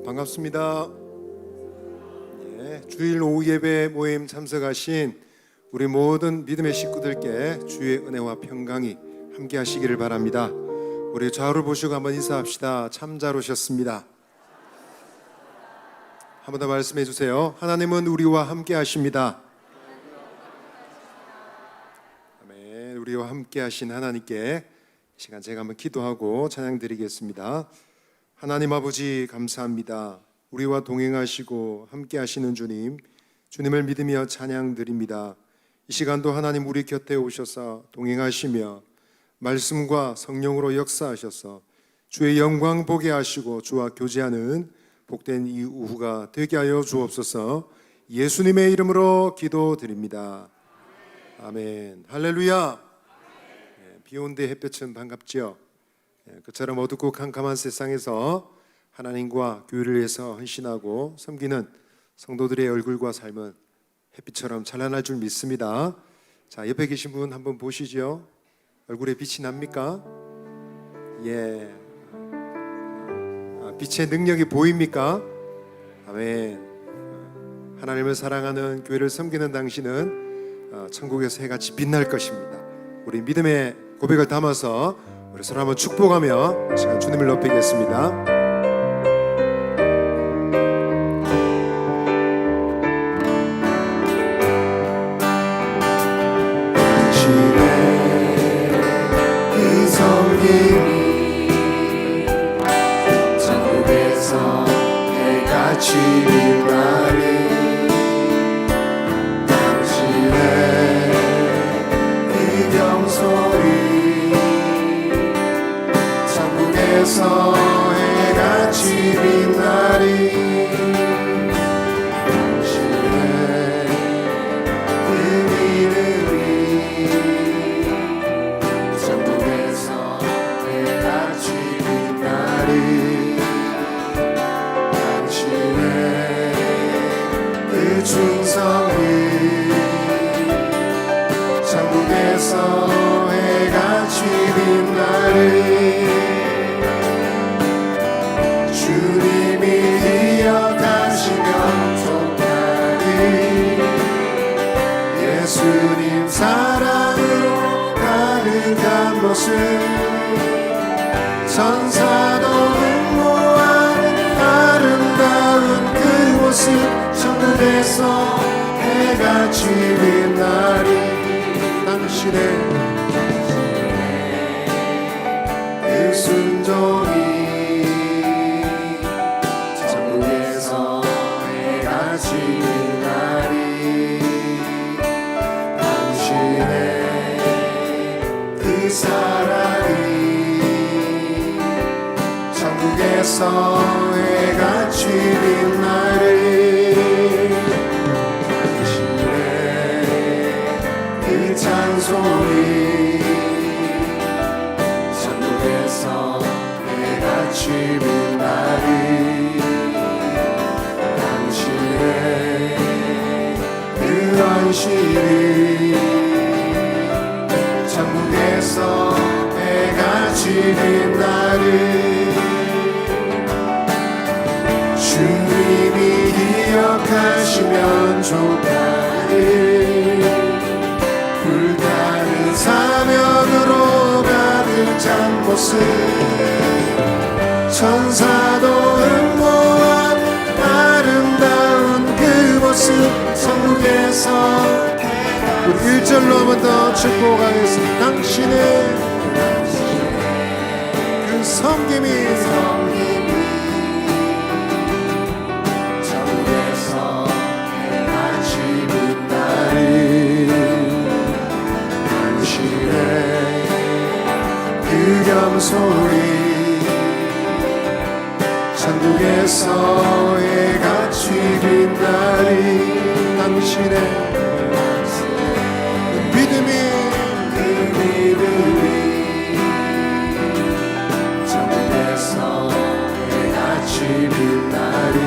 반갑습니다. 주일 오후 예배 모임 참석하신 우리 모든 믿음의 식구들께 주의 은혜와 평강이 함께 하시기를 바랍니다. 우리 좌우를 보시고 한번 인사합시다. 참 잘 오셨습니다. 한 번 더 말씀해 주세요. 하나님은 우리와 함께 하십니다. 아멘. 우리와 함께 하신 하나님께 이 시간 제가 한번 기도하고 찬양 드리겠습니다. 하나님 아버지 감사합니다. 우리와 동행하시고 함께 하시는 주님, 주님을 믿으며 찬양 드립니다. 이 시간도 하나님 우리 곁에 오셔서 동행하시며 말씀과 성령으로 역사하셔서 주의 영광 보게 하시고 주와 교제하는 복된 이 오후가 되게 하여 주옵소서. 예수님의 이름으로 기도드립니다. 아멘. 할렐루야. 비 오는데 햇볕은 반갑죠. 그처럼 어둡고 캄캄한 세상에서 하나님과 교회를 위해서 헌신하고 섬기는 성도들의 얼굴과 삶은 햇빛처럼 찬란할 줄 믿습니다. 자, 옆에 계신 분 한번 보시죠. 얼굴에 빛이 납니까? 예. 빛의 능력이 보입니까? 아멘. 하나님을 사랑하는 교회를 섬기는 당신은 천국에서 해같이 빛날 것입니다. 우리 믿음의 고백을 담아서 우리 서로 한번 축복하며 시간 주님을 높이겠습니다. 당신의 그 섬김이 천국에서 해같이 빛나리. 당신의 그 경솔이 천국에서 해같이 빛나리. 당신의 그 믿음이 천국에서 해같이 빛나리. 당신의 그 충성이 천국에서 해같이 빛나리. 주님이 기억하시면 좋다니. 예수님 사랑으로 가득한 모습 천사도 응모하는 아름다운 그 모습 천국에서 해같이 빛나리. 당신의 그 순종이 천국에서 해같이 빛나리. 당신의 그 사랑이 천국에서 해같이 빛나리. 당신의 그 찬송이 천국에서 해같이 빛나리. 당신의 그 안식이 천국에서 해같이 빛나리. 주님이 기억하시면 좋다니. 불타는 사명으로 가득 찬 모습 천사도 응모한 아름다운 그 모습 천국에서 우리 1절로 한 번 더 축복하겠습니다. 당신의 그 섬김이 천국에서 해같이 빛나리. 당신의 그 경솔이 천국에서 해같이 빛나리. 당신의 그 믿음이 천국에서 해같이 빛나리.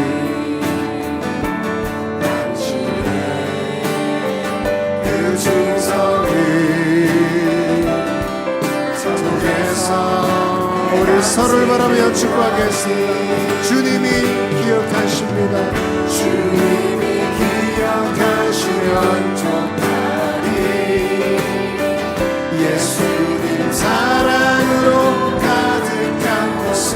당신의 그 충성이 천국에서 우리 서로를 바라며 축복하겠습니다. 주님이 기억하십니다. 주님이 기억하시면 좋다리 예수님 사랑으로 가득한 곳은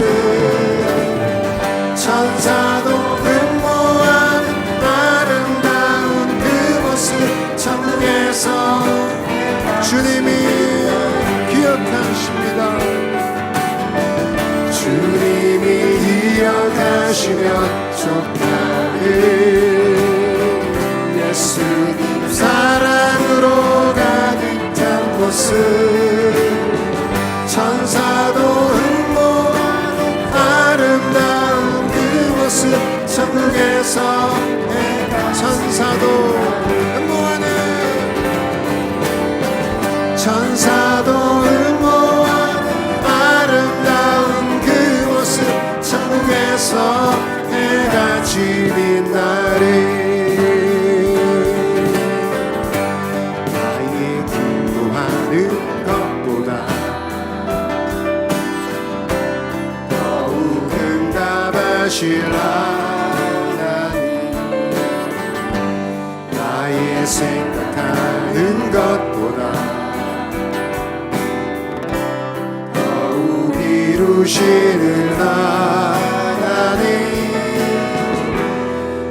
천사도 흠모하는 아름다운 그곳은 천국에서 주님이 기억하십니다. 주님이 기억하시면 좋다리 예수님 사랑으로 가득한 곳은 천사도 흠모하는 아름다운 그곳은 천국에서 천사도 흠모하는 천사도 흠모하는 아름다운 그곳은 천국에서 해가 지는 날에 나의 기도하는 것보다 더욱 응답하실 하나님 나의 생각하는 것보다 더욱 이루시는 하나님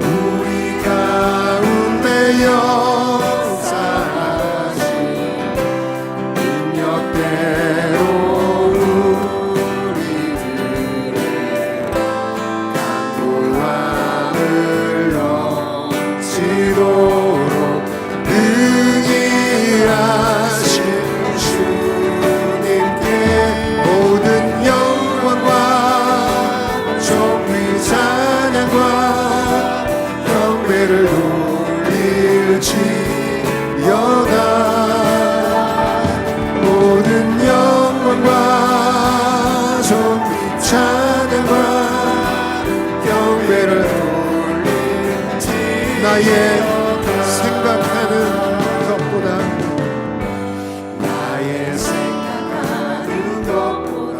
우리 가운데 역사하신 능력대로 우리들의 간구함을 넘치도록 능히 하신 주님께 모든 영광과 존귀 찬양과 경배를 돌릴지어다 모든 영광과 존귀 찬양과 경배를 돌릴지 나의 생각하는 것보다 나의 생각하는 것보다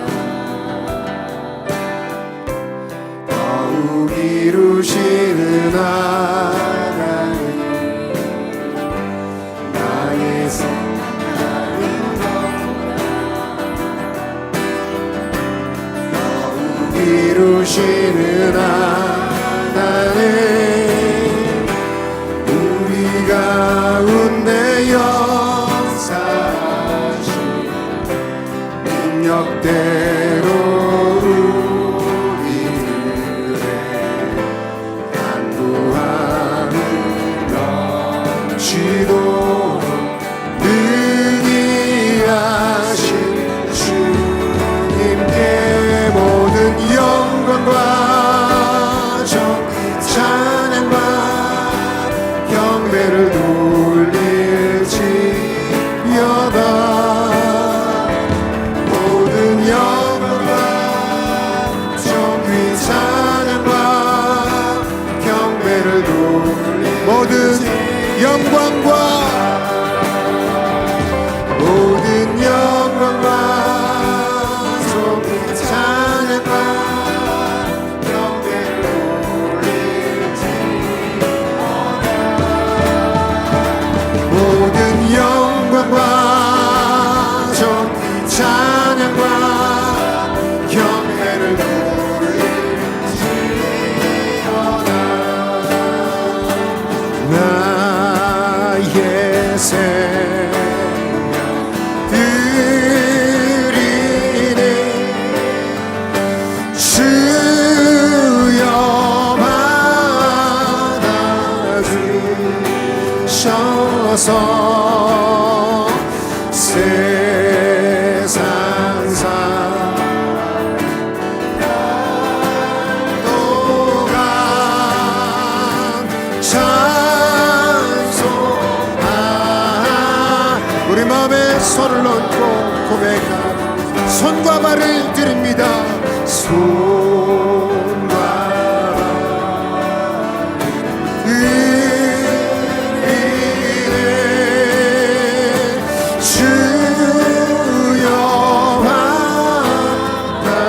더욱 이루시는 하나님 나의 생각하는 것보다 더욱 이루시는 하나님 우리 가운데 역사하신 능력대로 우리들의 간구함을 넘치도록 능히 하신 주님께 모든 영광과 존귀 찬양과 경배를 돌릴지어다 모든 영광과 존귀 찬양과 경배를 돌릴 모든 영광과 모든 영광과 존귀 찬양과 경배를 돌릴지어다 모든 영광과 존귀 찬양과 경배를 돌릴지어다 나의 생명 드리네 주여 받아주셔서 세상 사도가 찬송하 우리 마음에 손을 얹고 고백하는 손과 발을 드립니다. 손과 발을 드리네 주여 받아주셔서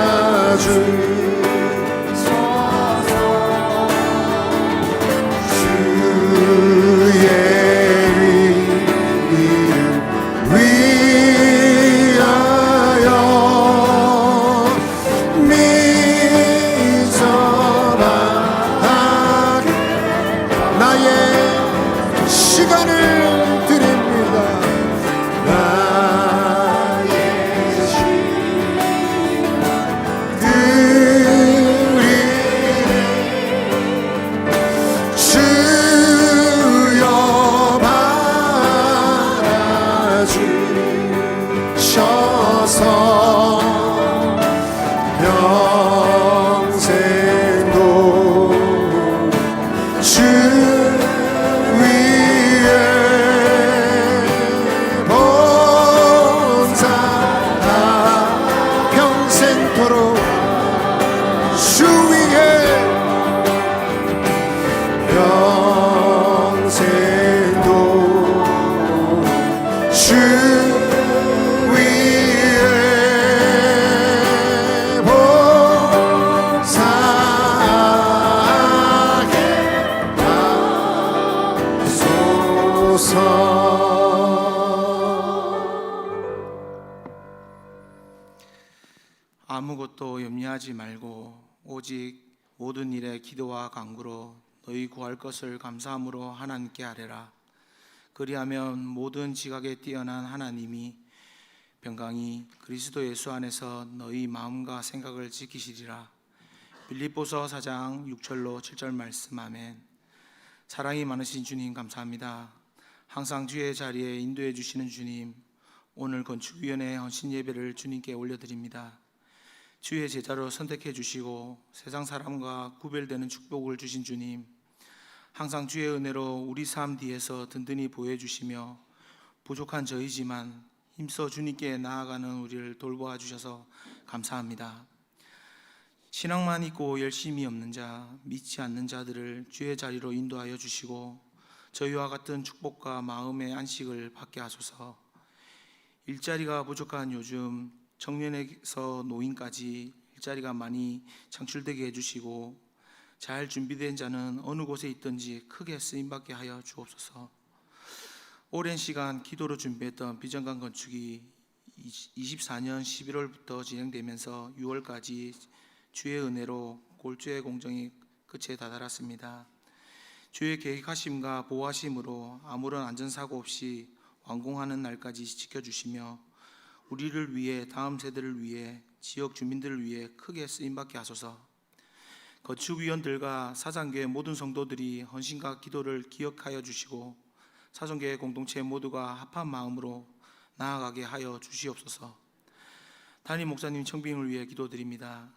아무것도 염려하지 말고 오직 모든 일에 기도와 간구로 너희 구할 것을 감사함으로 하나님께 아뢰라. 그리하면 모든 지각에 뛰어난 하나님이 평강이 그리스도 예수 안에서 너희 마음과 생각을 지키시리라. 빌립보서 4장 6절로 7절 말씀. 아멘. 사랑이 많으신 주님 감사합니다. 항상 주의 자리에 인도해 주시는 주님, 오늘 건축위원회 헌신 예배를 주님께 올려드립니다. 주의 제자로 선택해 주시고 세상 사람과 구별되는 축복을 주신 주님, 항상 주의 은혜로 우리 삶 뒤에서 든든히 보여 주시며 부족한 저희지만 힘써 주님께 나아가는 우리를 돌보아 주셔서 감사합니다. 신앙만 있고 열심이 없는 자, 믿지 않는 자들을 주의 자리로 인도하여 주시고 저희와 같은 축복과 마음의 안식을 받게 하소서. 일자리가 부족한 요즘 청년에서 노인까지 일자리가 많이 창출되게 해주시고 잘 준비된 자는 어느 곳에 있든지 크게 쓰임받게 하여 주옵소서. 오랜 시간 기도로 준비했던 비전관 건축이 24년 11월부터 진행되면서 6월까지 주의 은혜로 골조의 공정이 끝에 다다랐습니다. 주의 계획하심과 보호하심으로 아무런 안전사고 없이 완공하는 날까지 지켜주시며 우리를 위해, 다음 세대를 위해, 지역 주민들을 위해 크게 쓰임받게 하소서. 건축위원들과 사장교회 모든 성도들이 헌신과 기도를 기억하여 주시고 사정교회 공동체 모두가 합한 마음으로 나아가게 하여 주시옵소서. 담임 목사님 청빙을 위해 기도드립니다.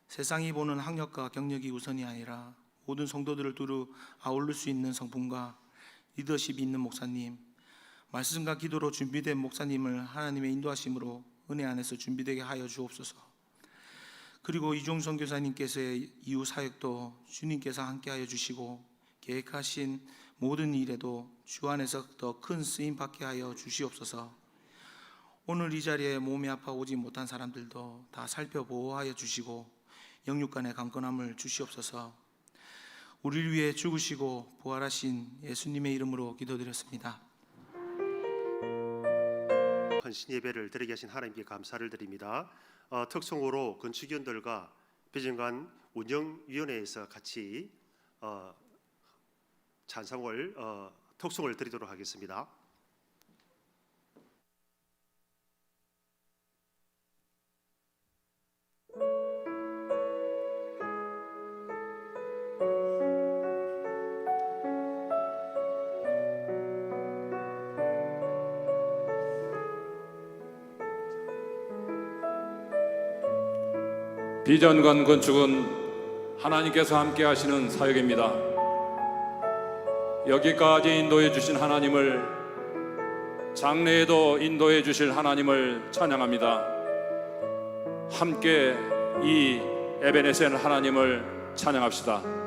세상이 보는 학력과 경력이 우선이 아니라 모든 성도들을 두루 아울릴 수 있는 성품과 리더십이 있는 목사님, 말씀과 기도로 준비된 목사님을 하나님의 인도하심으로 은혜 안에서 준비되게 하여 주옵소서. 그리고 이종성 교사님께서의 이후 사역도 주님께서 함께하여 주시고 계획하신 모든 일에도 주 안에서 더 큰 쓰임 받게 하여 주시옵소서. 오늘 이 자리에 몸이 아파 오지 못한 사람들도 다 살펴보호하여 주시고 영육간의 강건함을 주시옵소서. 우리를 위해 죽으시고 부활하신 예수님의 이름으로 기도드렸습니다. 헌신 예배를 드리게 하신 하나님께 감사를 드립니다. 특성으로 건축위원들과 비전관 운영위원회에서 같이 찬송을 특송을 드리도록 하겠습니다. 비전관 건축은 하나님께서 함께 하시는 사역입니다. 여기까지 인도해 주신 하나님을, 장래에도 인도해 주실 하나님을 찬양합니다. 함께 이 에베네셀 하나님을 찬양합시다.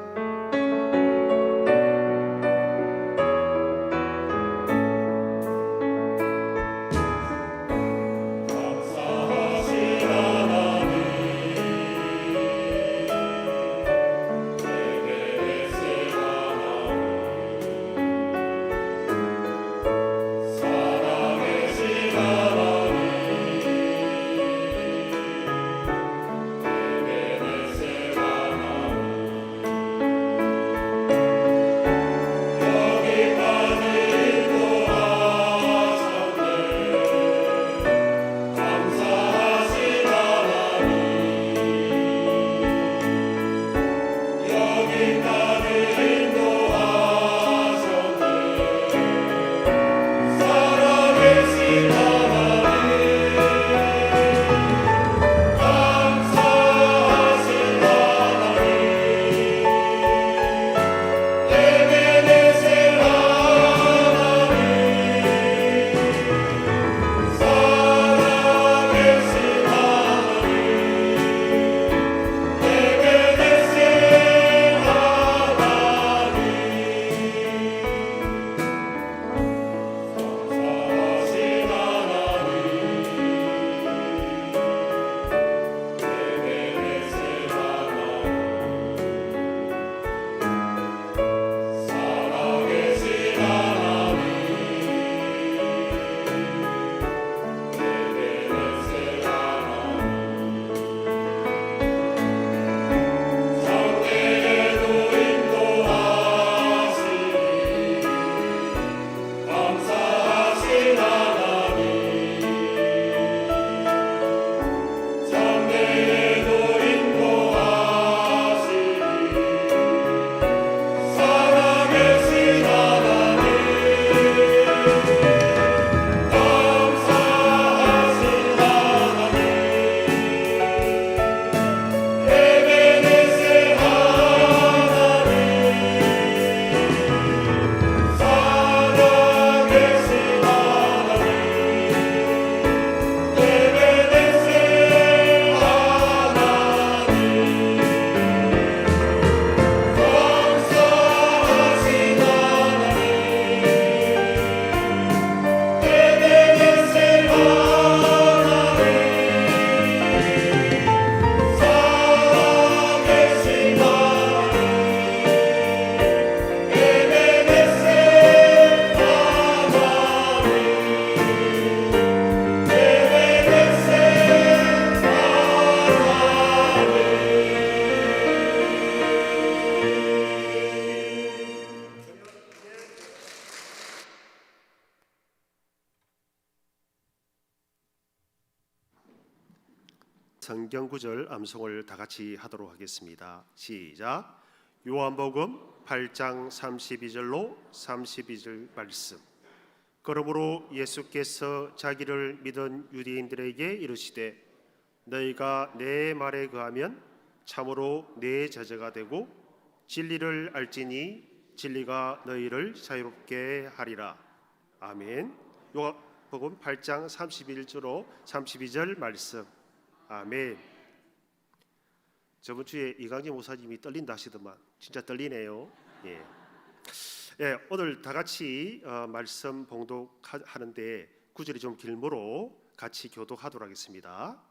성경 구절 암송을 다 같이 하도록 하겠습니다. 시작. 요한복음 8장 32절로 32절 말씀. 그러므로 예수께서 자기를 믿은 유대인들에게 이르시되 너희가 내 말에 거하면 참으로 내 제자가 되고 진리를 알지니 진리가 너희를 자유롭게 하리라. 아멘. 요한복음 8장 31절로 32절 말씀. 아멘. 저번 주에 이강재 목사님이 떨린다 하시더만 진짜 떨리네요. 예, 오늘 다 같이 말씀 봉독하는데 구절이 좀 길므로 같이 교독하도록 하겠습니다.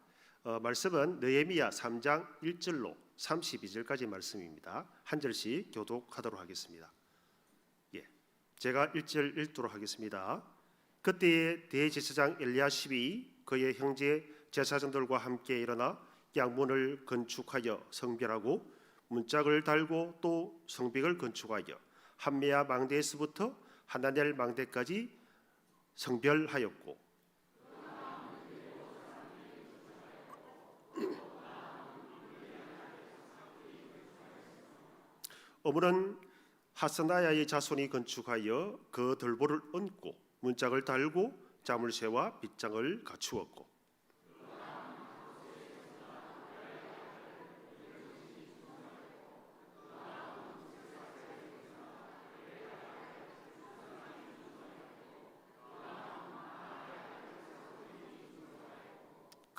말씀은 느헤미야 3장 1절로 32절까지 말씀입니다. 한 절씩 교독하도록 하겠습니다. 제가 1절 읽도록 하겠습니다. 그때에 대제사장 엘리야십이 그의 형제 제사장들과 함께 일어나 양문을 건축하여 성별하고 문짝을 달고 또 성벽을 건축하여 한메아 망대에서부터 하나넬 망대까지 성별하였고 어문은 하스나야의 자손이 건축하여 그 들보를 얹고 문짝을 달고 자물쇠와 빗장을 갖추었고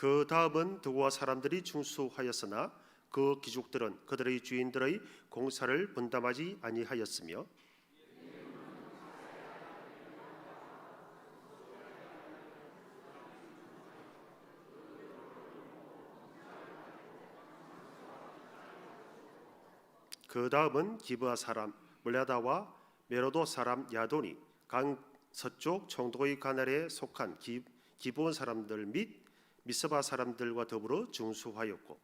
그 다음은 드고와 사람들이 중수하였으나 그 귀족들은 그들의 주인들의 공사를 분담하지 아니하였으며 그 다음은 기브아 사람 물레다와 메로도 사람 야돈이 강 서쪽 청도의 가날에 속한 기브온 사람들 및 미스바 사람들과 더불어 중수하였고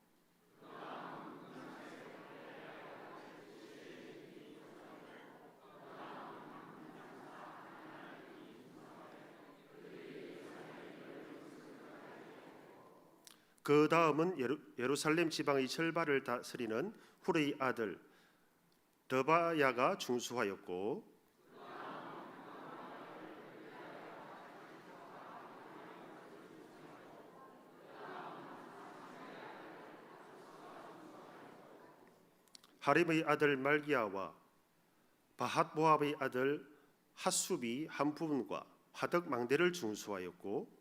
그 다음은 예루살렘 지방의 절반을 다스리는 후르의 아들 더바야가 중수하였고 하림의 아들 말기야와 바핫모압의 아들 핫숲이 한 부분과 화덕 망대를 중수하였고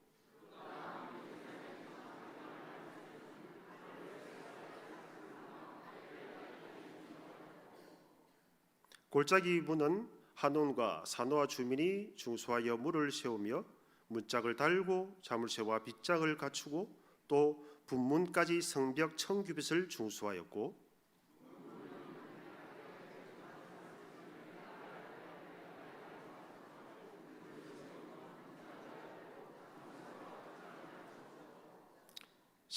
골짜기 문은 한온과 산호와 주민이 중수하여 문을 세우며 문짝을 달고 자물쇠와 빗장을 갖추고 또 분문까지 성벽 1000규빗을 중수하였고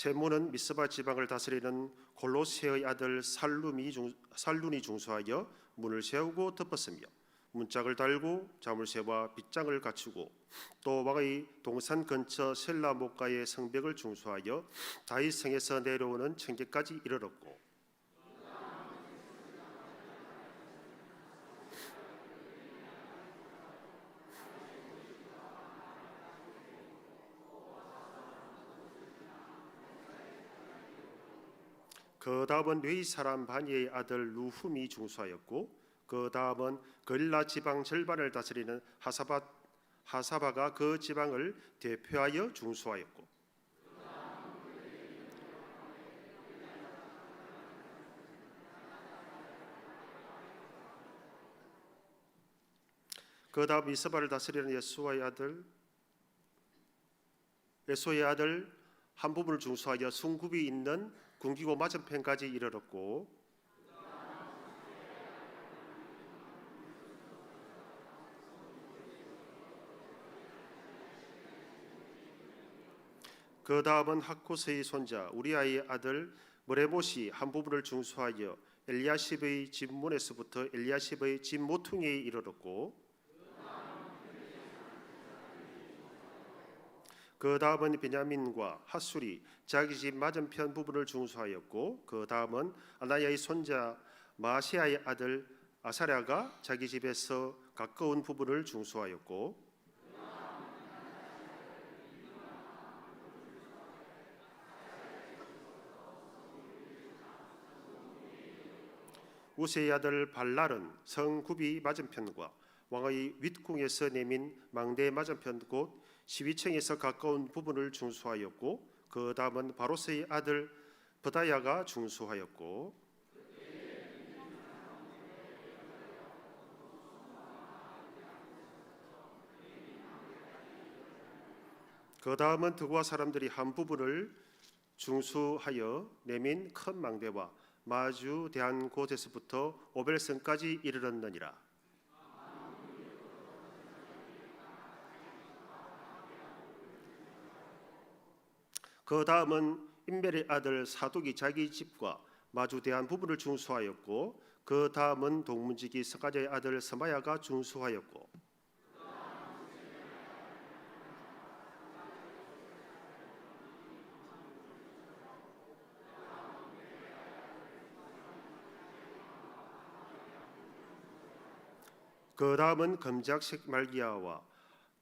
세문은 미스바 지방을 다스리는 골로세의 아들 살룬이 중수하여 문을 세우고 덮었으며 문짝을 달고 자물쇠와 빗장을 갖추고 또 왕의 동산 근처 셀라 목가의 성벽을 중수하여 다윗 성에서 내려오는 청계까지 이르렀고 그 다음은 뇌이 사람 바니의 아들 루훔이 중수하였고 그 다음은 걸라 지방 절반을 다스리는 하사바가 그 지방을 대표하여 중수하였고 그 다음 이스바를 다스리는 예수의 아들 한 부분을 중수하여 숭굽이 있는 군기고 맞은편까지 이르렀고 그 다음은 하코스의 손자 우리아의 아들 머레못이 한 부분을 중수하여 엘리야십의 집 문에서부터 엘리야십의 집 모퉁이에 이르렀고 그 다음은 베냐민과 핫술이 자기 집 맞은편 부분을 중수하였고 그 다음은 아나야의 손자 마세야의 아들 아사랴가 자기 집에서 가까운 부분을 중수하였고 우세의 아들 발랄은 성 구비 맞은편과 왕의 윗궁에서 내민 망대 맞은편 곧 시위층에서 가까운 부분을 중수하였고 그 다음은 바로스의 아들 버다야가 중수하였고 그 다음은 드고아 사람들이 한 부분을 중수하여 내민 큰 망대와 마주 대한 곳에서부터 오벨선까지 이르렀느니라. 그 다음은 임멜의 아들 사독이 자기 집과 마주 대한 부분을 중수하였고 그 다음은 동문지기 스가랴의 아들 스마야가 중수하였고 그 다음은 검작색 말기야와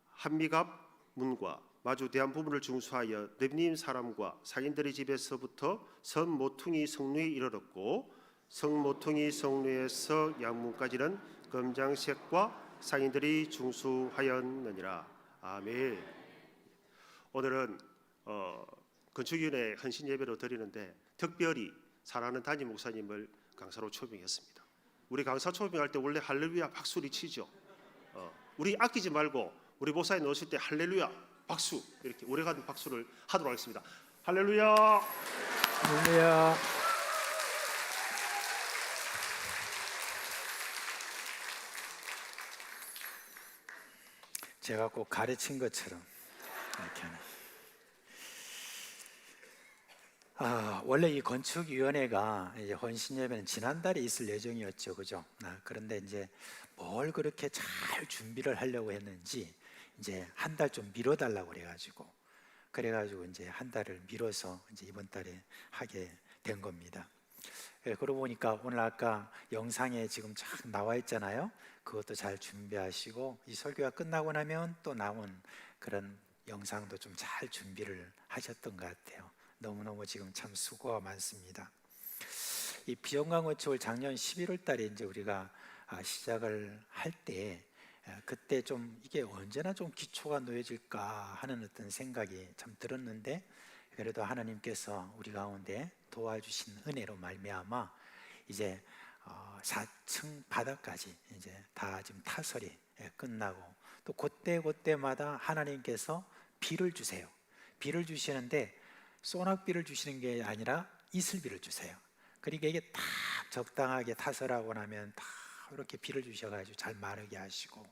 한미갑 문과 마주 대한 부분을 중수하여 르비님 사람과 상인들의 집에서부터 성 모퉁이 성루에 이르렀고 성 모퉁이 성루에서 양문까지는 검장색과 상인들이 중수하였느니라. 아멘. 오늘은 건축위원회 헌신 예배로 드리는데 특별히 사랑하는 담임 목사님을 강사로 초빙했습니다. 우리 강사 초빙할 때 원래 할렐루야 박수리 치죠. 우리 아끼지 말고 우리 목사님 넣으실 때 할렐루야 박수 이렇게 오래가는 박수를 하도록 하겠습니다. 할렐루야. 할렐루야. 제가 꼭 가르친 것처럼 이렇게 하는. 원래 이 건축위원회가 이제 헌신예배는 지난달에 있을 예정이었죠, 그죠? 그런데 이제 뭘 그렇게 잘 준비를 하려고 했는지 이제 한 달 좀 미뤄달라고 그래가지고 이제 한 달을 미뤄서 이제 이번 달에 하게 된 겁니다. 그러고 보니까 오늘 아까 영상에 지금 쫙 나와 있잖아요. 그것도 잘 준비하시고 이 설교가 끝나고 나면 또 나온 그런 영상도 좀 잘 준비를 하셨던 것 같아요. 너무너무 지금 참 수고가 많습니다. 이 비영광 건축을 작년 11월 달에 이제 우리가 시작을 할 때 그때 좀 이게 언제나 좀 기초가 놓여질까 하는 어떤 생각이 참 들었는데 그래도 하나님께서 우리 가운데 도와주신 은혜로 말미암아 이제 4층 바닥까지 이제 다 지금 타설이 끝나고 또 그때마다 하나님께서 비를 주세요. 비를 주시는데 소낙비를 주시는 게 아니라 이슬비를 주세요. 그러니까 이게 딱 적당하게 타설하고 나면 다 이렇게 비를 주셔가지고 잘 마르게 하시고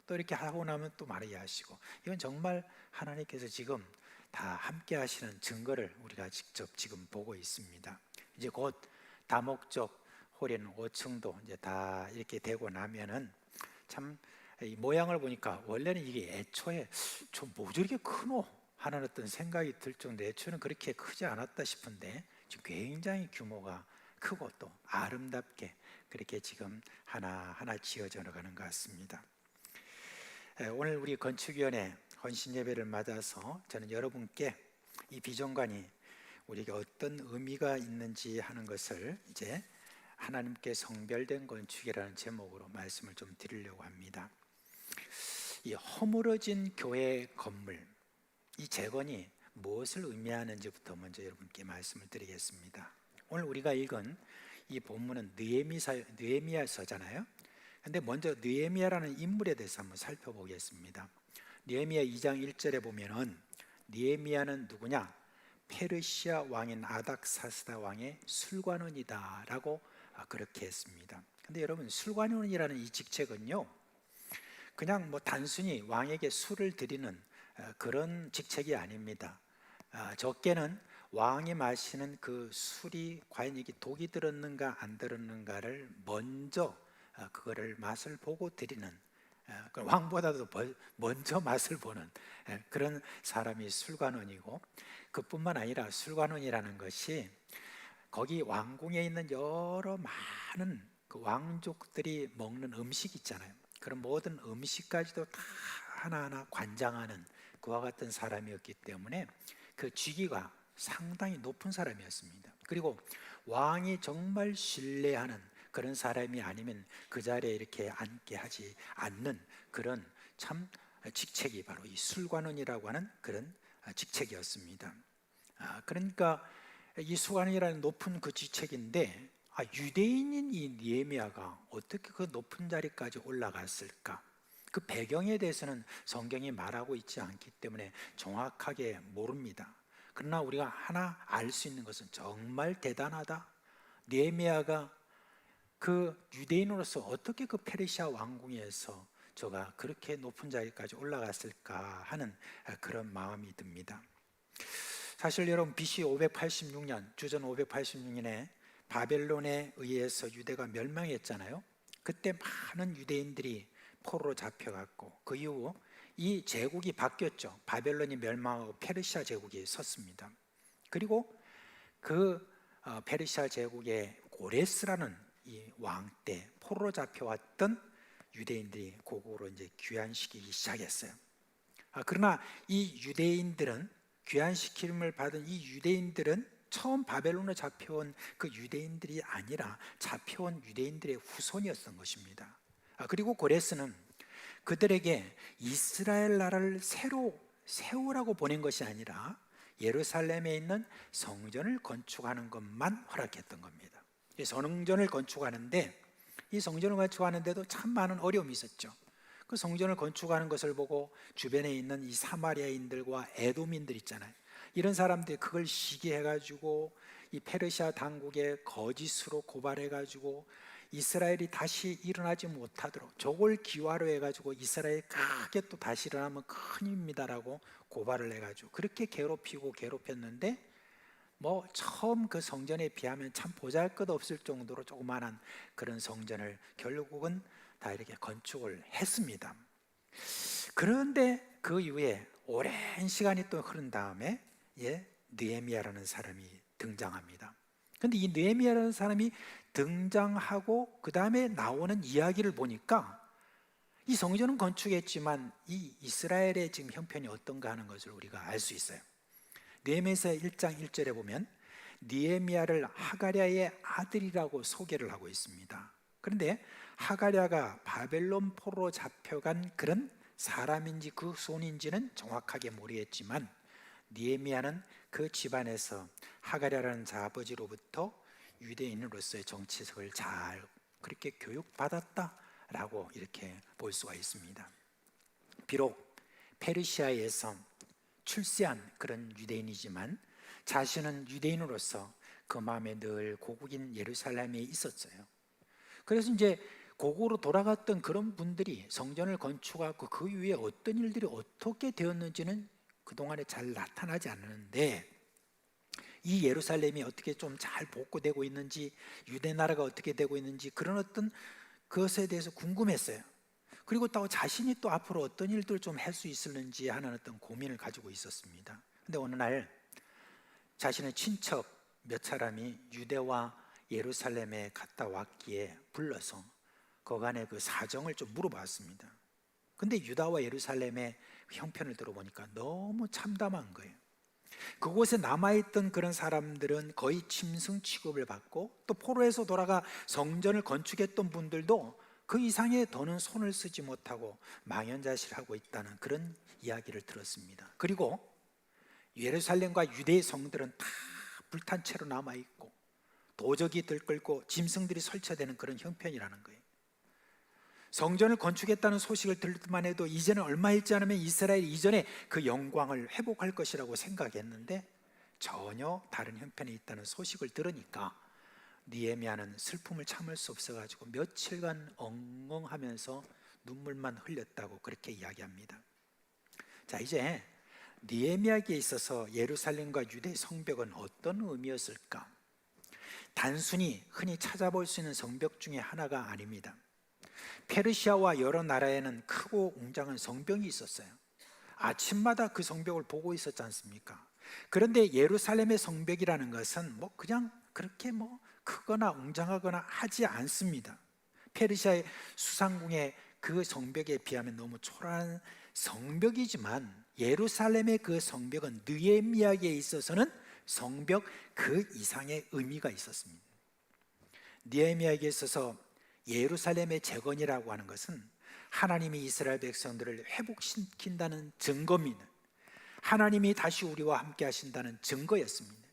또 이렇게 하고 나면 또 마르게 하시고 이건 정말 하나님께서 지금 다 함께 하시는 증거를 우리가 직접 지금 보고 있습니다. 이제 곧 다목적 홀인 5층도 이제 다 이렇게 되고 나면은 참 이 모양을 보니까 원래는 이게 애초에 좀 뭐 저렇게 크노 하는 어떤 생각이 들 정도 애초에는 그렇게 크지 않았다 싶은데 지금 굉장히 규모가 크고 또 아름답게 그렇게 지금 하나하나 지어져 가는 것 같습니다. 오늘 우리 건축위원회 헌신예배를 맞아서 저는 여러분께 이 비전관이 우리에게 어떤 의미가 있는지 하는 것을 이제 하나님께 성별된 건축이라는 제목으로 말씀을 좀 드리려고 합니다. 이 허물어진 교회 건물 이 재건이 무엇을 의미하는지부터 먼저 여러분께 말씀을 드리겠습니다. 오늘 우리가 읽은 이 본문은 느헤미야서잖아요. 근데 먼저 느헤미야라는 인물에 대해서 한번 살펴보겠습니다. 느헤미야 2장 1절에 보면은 느헤미야는 누구냐? 페르시아 왕인 아닥사스다 왕의 술관원이다라고 그렇게 했습니다. 근데 여러분 술관원이라는 이 직책은요, 그냥 뭐 단순히 왕에게 술을 드리는 그런 직책이 아닙니다. 적게는 왕이 마시는 그 술이 과연 이게 독이 들었는가 안 들었는가를 먼저 그거를 맛을 보고 드리는 왕보다도 먼저 맛을 보는 그런 사람이 술관원이고, 그뿐만 아니라 술관원이라는 것이 거기 왕궁에 있는 여러 많은 그 왕족들이 먹는 음식 있잖아요. 그런 모든 음식까지도 다 하나하나 관장하는 그와 같은 사람이었기 때문에 그 직위가 상당히 높은 사람이었습니다. 그리고 왕이 정말 신뢰하는 그런 사람이 아니면 그 자리에 이렇게 앉게 하지 않는 그런 참 직책이 바로 이 술관원이라고 하는 그런 직책이었습니다. 그러니까 이 술관원이라는 높은 그 직책인데, 유대인인 이 느헤미야가 어떻게 그 높은 자리까지 올라갔을까? 그 배경에 대해서는 성경이 말하고 있지 않기 때문에 정확하게 모릅니다. 그러나 우리가 하나 알 수 있는 것은 정말 대단하다. 느헤미야가 그 유대인으로서 어떻게 그 페르시아 왕궁에서 저가 그렇게 높은 자리까지 올라갔을까 하는 그런 마음이 듭니다. 사실 여러분, BC 586년, 주전 586년에 바벨론에 의해서 유대가 멸망했잖아요. 그때 많은 유대인들이 포로로 잡혀갔고, 그 이후 이 제국이 바뀌었죠. 바벨론이 멸망하고 페르시아 제국이 섰습니다. 그리고 그 페르시아 제국의 고레스라는 이 왕 때 포로로 잡혀왔던 유대인들이 고국으로 이제 귀환시키기 시작했어요. 그러나 이 유대인들은, 귀환시킴을 받은 이 유대인들은 처음 바벨론에 잡혀온 그 유대인들이 아니라 잡혀온 유대인들의 후손이었던 것입니다. 그리고 고레스는 그들에게 이스라엘 나라를 새로 세우라고 보낸 것이 아니라 예루살렘에 있는 성전을 건축하는 것만 허락했던 겁니다. 이 성전을 건축하는데, 이 성전을 건축하는데도 참 많은 어려움이 있었죠. 그 성전을 건축하는 것을 보고 주변에 있는 이 사마리아인들과 에돔인들 있잖아요. 이런 사람들이 그걸 시기해가지고 이 페르시아 당국에 거짓으로 고발해가지고 이스라엘이 다시 일어나지 못하도록 저걸 기화로 해가지고 이스라엘이 크게 또 다시 일어나면 큰일입니다라고 고발을 해가지고 그렇게 괴롭혔는데, 뭐 처음 그 성전에 비하면 참 보잘것없을 정도로 조그마한 그런 성전을 결국은 다 이렇게 건축을 했습니다. 그런데 그 이후에 오랜 시간이 또 흐른 다음에 느헤미야라는 사람이 등장합니다. 그런데 이 느헤미야라는 사람이 등장하고 그 다음에 나오는 이야기를 보니까 이 성전은 건축했지만 이 이스라엘의 지금 형편이 어떤가 하는 것을 우리가 알 수 있어요. 느헤미야서 1장 1절에 보면 느헤미야를 하가랴의 아들이라고 소개를 하고 있습니다. 그런데 하가랴가 바벨론 포로로 잡혀간 그런 사람인지 그 후손인지는 정확하게 모르겠지만, 느헤미야는 그 집안에서 하가랴라는 아버지로부터 유대인으로서의 정치석을 잘 그렇게 교육받았다라고 이렇게 볼 수가 있습니다. 비록 페르시아에서 출세한 그런 유대인이지만 자신은 유대인으로서 그 마음에 늘 고국인 예루살렘에 있었어요. 그래서 이제 고국으로 돌아갔던 그런 분들이 성전을 건축하고 그 이후에 어떤 일들이 어떻게 되었는지는 그동안에 잘 나타나지 않았는데, 이 예루살렘이 어떻게 좀 잘 복구되고 있는지, 유대 나라가 어떻게 되고 있는지 그런 어떤 그것에 대해서 궁금했어요. 그리고 또 자신이 또 앞으로 어떤 일들을 좀 할 수 있을는지 하는 어떤 고민을 가지고 있었습니다. 근데 어느 날 자신의 친척 몇 사람이 유대와 예루살렘에 갔다 왔기에 불러서 그간의 그 사정을 좀 물어봤습니다. 근데 유다와 예루살렘의 형편을 들어보니까 너무 참담한 거예요. 그곳에 남아있던 그런 사람들은 거의 짐승 취급을 받고, 또 포로에서 돌아가 성전을 건축했던 분들도 그 이상의 더는 손을 쓰지 못하고 망연자실하고 있다는 그런 이야기를 들었습니다. 그리고 예루살렘과 유대의 성들은 다 불탄 채로 남아있고 도적이 들끓고 짐승들이 설치되는 그런 형편이라는 거예요. 성전을 건축했다는 소식을 들을 때만 해도 이제는 얼마 있지 않으면 이스라엘이 이전에 그 영광을 회복할 것이라고 생각했는데 전혀 다른 형편에 있다는 소식을 들으니까 느헤미야는 슬픔을 참을 수 없어가지고 며칠간 엉엉하면서 눈물만 흘렸다고 그렇게 이야기합니다. 자, 이제 느헤미야에게 있어서 예루살렘과 유대 성벽은 어떤 의미였을까? 단순히 흔히 찾아볼 수 있는 성벽 중에 하나가 아닙니다. 페르시아와 여러 나라에는 크고 웅장한 성벽이 있었어요. 아침마다 그 성벽을 보고 있었지 않습니까? 그런데 예루살렘의 성벽이라는 것은 뭐 그냥 그렇게 뭐 크거나 웅장하거나 하지 않습니다. 페르시아의 수상궁의 그 성벽에 비하면 너무 초라한 성벽이지만 예루살렘의 그 성벽은 느헤미야에게 있어서는 성벽 그 이상의 의미가 있었습니다. 느헤미야에게 있어서 예루살렘의 재건이라고 하는 것은 하나님이 이스라엘 백성들을 회복시킨다는 증거입니다. 하나님이 다시 우리와 함께 하신다는 증거였습니다.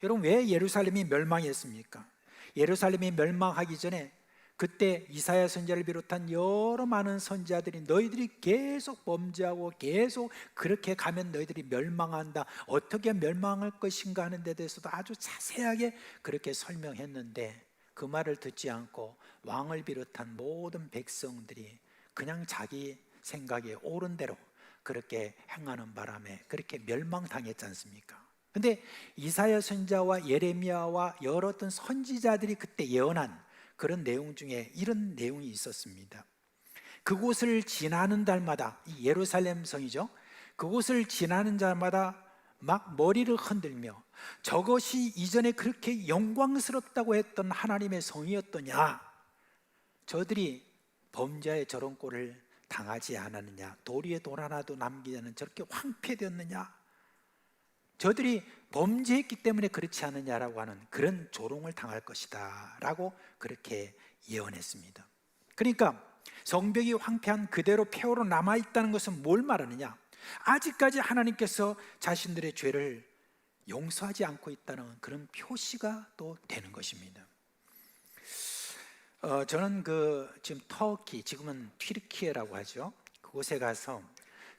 여러분, 왜 예루살렘이 멸망했습니까? 예루살렘이 멸망하기 전에 그때 이사야 선지자를 비롯한 여러 많은 선지자들이 너희들이 계속 범죄하고 계속 그렇게 가면 너희들이 멸망한다, 어떻게 멸망할 것인가 하는 데 대해서도 아주 자세하게 그렇게 설명했는데 그 말을 듣지 않고 왕을 비롯한 모든 백성들이 그냥 자기 생각에 옳은 대로 그렇게 행하는 바람에 그렇게 멸망당했지 않습니까? 근데 이사야 선지자와 예레미야와 여러 어떤 선지자들이 그때 예언한 그런 내용 중에 이런 내용이 있었습니다. 그곳을 지나는 달마다, 이 예루살렘 성이죠, 그곳을 지나는 자마다 막 머리를 흔들며 저것이 이전에 그렇게 영광스럽다고 했던 하나님의 성이었더냐, 저들이 범죄의 저런 꼴을 당하지 않았느냐, 돌 위에 돌 하나도 남기지 않은 저렇게 황폐되었느냐, 저들이 범죄했기 때문에 그렇지 않느냐라고 하는 그런 조롱을 당할 것이다 라고 그렇게 예언했습니다. 그러니까 성벽이 황폐한 그대로 폐허로 남아있다는 것은 뭘 말하느냐, 아직까지 하나님께서 자신들의 죄를 용서하지 않고 있다는 그런 표시가 또 되는 것입니다. 저는 지금 터키, 지금은 튀르키예라고 하죠, 그곳에 가서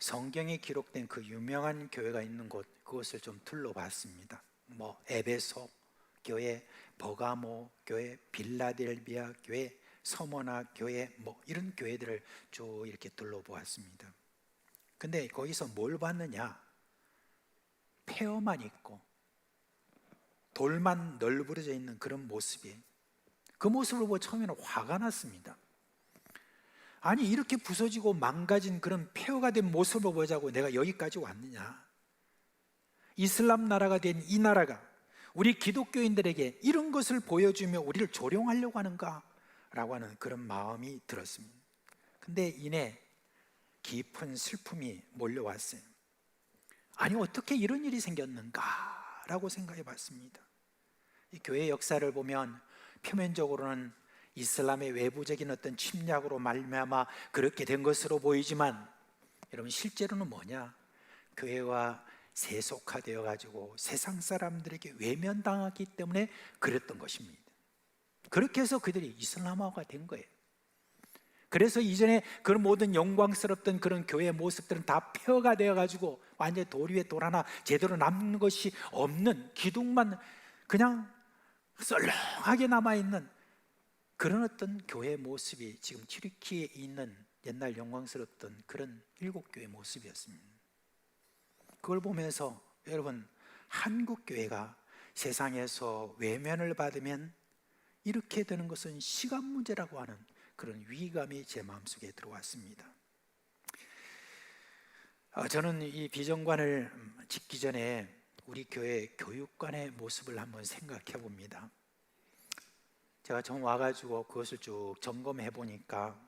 성경에 기록된 그 유명한 교회가 있는 곳, 그것을 좀 둘러봤습니다. 뭐 에베소 교회, 버가모 교회, 빌라델비아 교회, 서머나 교회, 뭐 이런 교회들을 쭉 이렇게 둘러보았습니다. 근데 거기서 뭘 봤느냐, 폐허만 있고 돌만 널브러져 있는 그런 모습이, 그 모습을 보고 처음에는 화가 났습니다. 아니, 이렇게 부서지고 망가진 그런 폐허가 된 모습을 보자고 내가 여기까지 왔느냐, 이슬람 나라가 된 이 나라가 우리 기독교인들에게 이런 것을 보여주며 우리를 조롱하려고 하는가 라고 하는 그런 마음이 들었습니다. 근데 이내 깊은 슬픔이 몰려왔어요. 아니, 어떻게 이런 일이 생겼는가 라고 생각해 봤습니다. 이 교회 역사를 보면 표면적으로는 이슬람의 외부적인 어떤 침략으로 말미암아 그렇게 된 것으로 보이지만, 여러분 실제로는 뭐냐, 교회와 세속화되어 가지고 세상 사람들에게 외면당하기 때문에 그랬던 것입니다. 그렇게 해서 그들이 이슬람화가 된 거예요. 그래서 이전에 그런 모든 영광스럽던 그런 교회의 모습들은 다 폐허가 되어 가지고 완전히 돌 위에 돌 하나 제대로 남는 것이 없는, 기둥만 그냥 썰렁하게 남아있는 그런 어떤 교회의 모습이 지금 튀르키예에 있는 옛날 영광스럽던 그런 일곱 교회의 모습이었습니다. 그걸 보면서 여러분, 한국 교회가 세상에서 외면을 받으면 이렇게 되는 것은 시간 문제라고 하는 그런 위기감이 제 마음속에 들어왔습니다. 저는 이 비전관을 짓기 전에 우리 교회 교육관의 모습을 한번 생각해 봅니다. 제가 처음 와가지고 그것을 쭉 점검해 보니까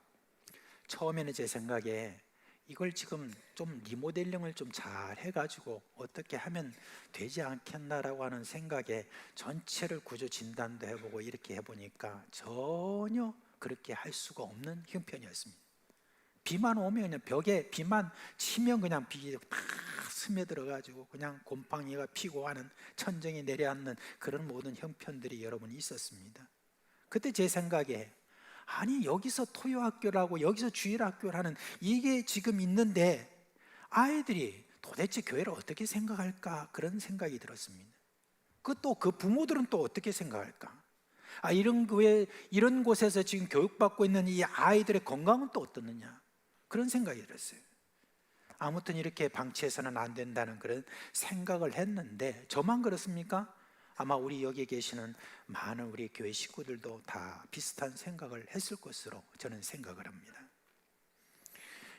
처음에는 제 생각에 이걸 지금 좀 리모델링을 좀 잘 해가지고 어떻게 하면 되지 않겠나라고 하는 생각에 전체를 구조 진단도 해보고 이렇게 해보니까 전혀 그렇게 할 수가 없는 형편이었습니다. 비만 오면 그냥 벽에 비만 치면 그냥 비 다 스며들어가지고 그냥 곰팡이가 피고 하는, 천정이 내려앉는 그런 모든 형편들이 여러분 있었습니다. 그때 제 생각에 아니, 여기서 토요학교라고 여기서 주일학교라는 이게 지금 있는데 아이들이 도대체 교회를 어떻게 생각할까, 그런 생각이 들었습니다. 또 그 부모들은 또 어떻게 생각할까, 이런 교회, 이런 곳에서 지금 교육받고 있는 이 아이들의 건강은 또 어떻느냐, 그런 생각이 들었어요. 아무튼 이렇게 방치해서는 안 된다는 그런 생각을 했는데 저만 그렇습니까? 아마 우리 여기 계시는 많은 우리 교회 식구들도 다 비슷한 생각을 했을 것으로 저는 생각을 합니다.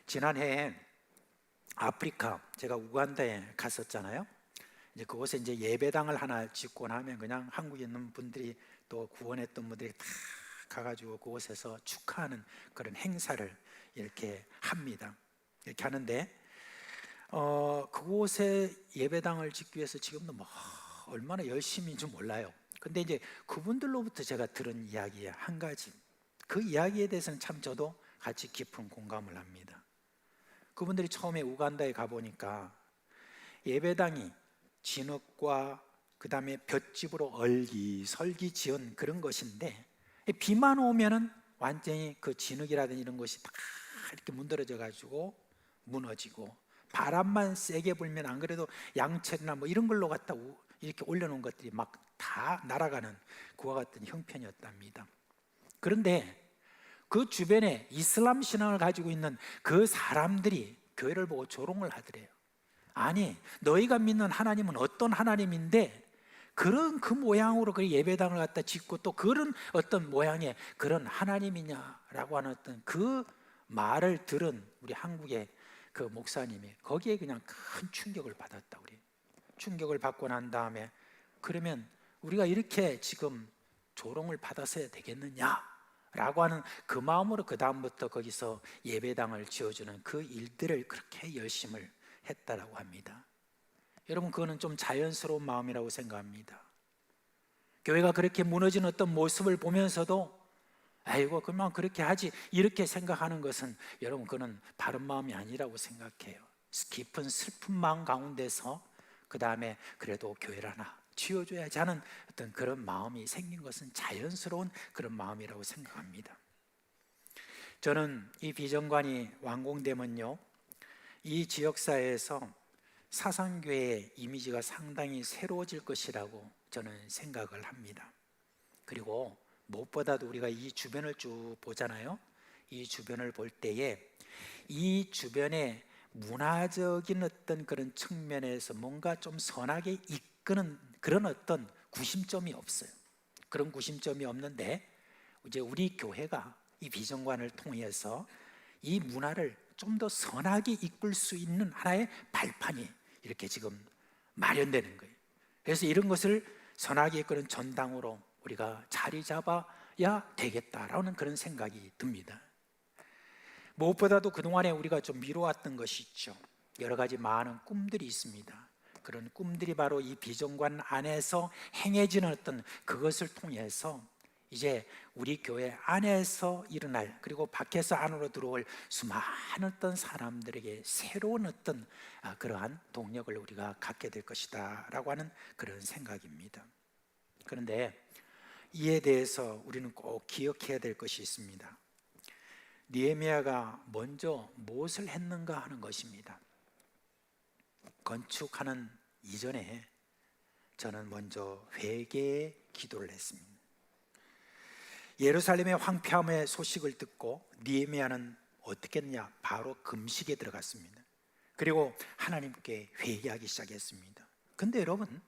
지난해에 아프리카, 제가 우간다에 갔었잖아요. 이제 그곳에 이제 예배당을 하나 짓고 나면 그냥 한국에 있는 분들이 또 구원했던 분들이 다 가가지고 그곳에서 축하하는 그런 행사를 이렇게 합니다. 이렇게 하는데 그곳에 예배당을 짓기 위해서 지금도 뭐 얼마나 열심인지 몰라요. 근데 이제 그분들로부터 제가 들은 이야기 한 가지, 그 이야기에 대해서는 참 저도 같이 깊은 공감을 합니다. 그분들이 처음에 우간다에 가보니까 예배당이 진흙과 그 다음에 볏짚으로 얼기설기 지은 그런 것인데, 비만 오면은 완전히 그 진흙이라든지 이런 것이 다 이렇게 문드러져 가지고 무너지고, 바람만 세게 불면 안 그래도 양철이나 뭐 이런 걸로 갖다 이렇게 올려놓은 것들이 막 다 날아가는 그와 같은 형편이었답니다. 그런데 그 주변에 이슬람 신앙을 가지고 있는 그 사람들이 교회를 보고 조롱을 하더래요. 아니, 너희가 믿는 하나님은 어떤 하나님인데 그런 그 모양으로 그 예배당을 갖다 짓고 또 그런 어떤 모양의 그런 하나님이냐라고 하는 어떤 그 말을 들은 우리 한국의 그 목사님이 거기에 그냥 큰 충격을 받았다. 우리 충격을 받고 난 다음에 그러면 우리가 이렇게 지금 조롱을 받았어야 되겠느냐라고 하는 그 마음으로 그 다음부터 거기서 예배당을 지어주는 그 일들을 그렇게 열심을 했다라고 합니다. 여러분, 그거는 좀 자연스러운 마음이라고 생각합니다. 교회가 그렇게 무너진 어떤 모습을 보면서도 아이고 그만 그렇게 하지 이렇게 생각하는 것은 여러분 그는 바른 마음이 아니라고 생각해요. 깊은 슬픈 마음 가운데서 그 다음에 그래도 교회를 하나 지어줘야지 하는 어떤 그런 마음이 생긴 것은 자연스러운 그런 마음이라고 생각합니다. 저는 이 비전관이 완공되면요, 이 지역사회에서 사상교회의 이미지가 상당히 새로워질 것이라고 저는 생각을 합니다. 그리고 무엇보다도 우리가 이 주변을 쭉 보잖아요. 이 주변을 볼 때에 이 주변에 문화적인 어떤 그런 측면에서 뭔가 좀 선하게 이끄는 그런 어떤 구심점이 없어요. 그런 구심점이 없는데 이제 우리 교회가 이 비전관을 통해서 이 문화를 좀 더 선하게 이끌 수 있는 하나의 발판이 이렇게 지금 마련되는 거예요. 그래서 이런 것을 선하게 이끄는 전당으로 우리가 자리 잡아야 되겠다라는 그런 생각이 듭니다. 무엇보다도 그동안에 우리가 좀 미뤄왔던 것이 있죠. 여러 가지 많은 꿈들이 있습니다. 그런 꿈들이 바로 이 비전관 안에서 행해지는 어떤 그것을 통해서 이제 우리 교회 안에서 일어날, 그리고 밖에서 안으로 들어올 수많은 어떤 사람들에게 새로운 어떤 그러한 동력을 우리가 갖게 될 것이다 라고 하는 그런 생각입니다. 그런데 이에 대해서 우리는 꼭 기억해야 될 것이 있습니다. 느헤미야가 먼저 무엇을 했는가 하는 것입니다. 건축하는 이전에 저는 먼저 회개의 기도를 했습니다. 예루살렘의 황폐함의 소식을 듣고 느헤미야는 어떻게 했냐? 바로 금식에 들어갔습니다. 그리고 하나님께 회개하기 시작했습니다. 근데 여러분,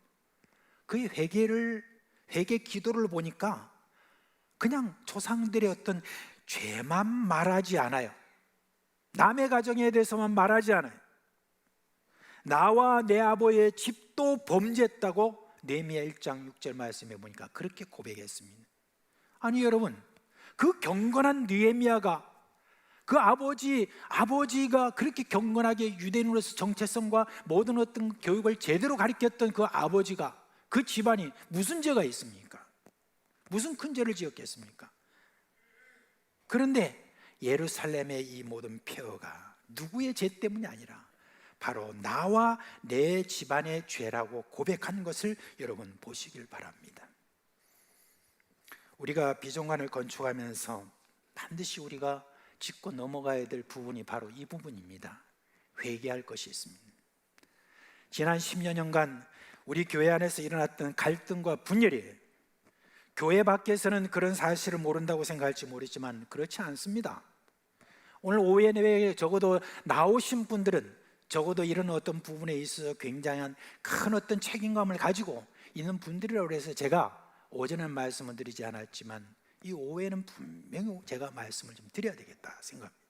그 회개 기도를 보니까 그냥 조상들의 어떤 죄만 말하지 않아요. 남의 가정에 대해서만 말하지 않아요. 나와 내 아버지의 집도 범죄했다고 느헤미야 1장 6절 말씀에 보니까 그렇게 고백했습니다. 아니 여러분, 그 경건한 느헤미야가 그 아버지가 그렇게 경건하게 유대인으로서 정체성과 모든 어떤 교육을 제대로 가르쳤던 그 아버지가, 그 집안이 무슨 죄가 있습니까? 무슨 큰 죄를 지었겠습니까? 그런데 예루살렘의 이 모든 폐허가 누구의 죄 때문이 아니라 바로 나와 내 집안의 죄라고 고백한 것을 여러분 보시길 바랍니다. 우리가 비전관을 건축하면서 반드시 우리가 짚고 넘어가야 될 부분이 바로 이 부분입니다. 회개할 것이 있습니다. 지난 10여 년간 우리 교회 안에서 일어났던 갈등과 분열이에요. 교회 밖에서는 그런 사실을 모른다고 생각할지 모르지만 그렇지 않습니다. 오늘 오후에 내외에 적어도 나오신 분들은 적어도 이런 어떤 부분에 있어서 굉장한 큰 어떤 책임감을 가지고 있는 분들이라고 해서 제가 오전에 말씀을 드리지 않았지만 이 오후에는 분명히 제가 말씀을 좀 드려야 되겠다 생각합니다.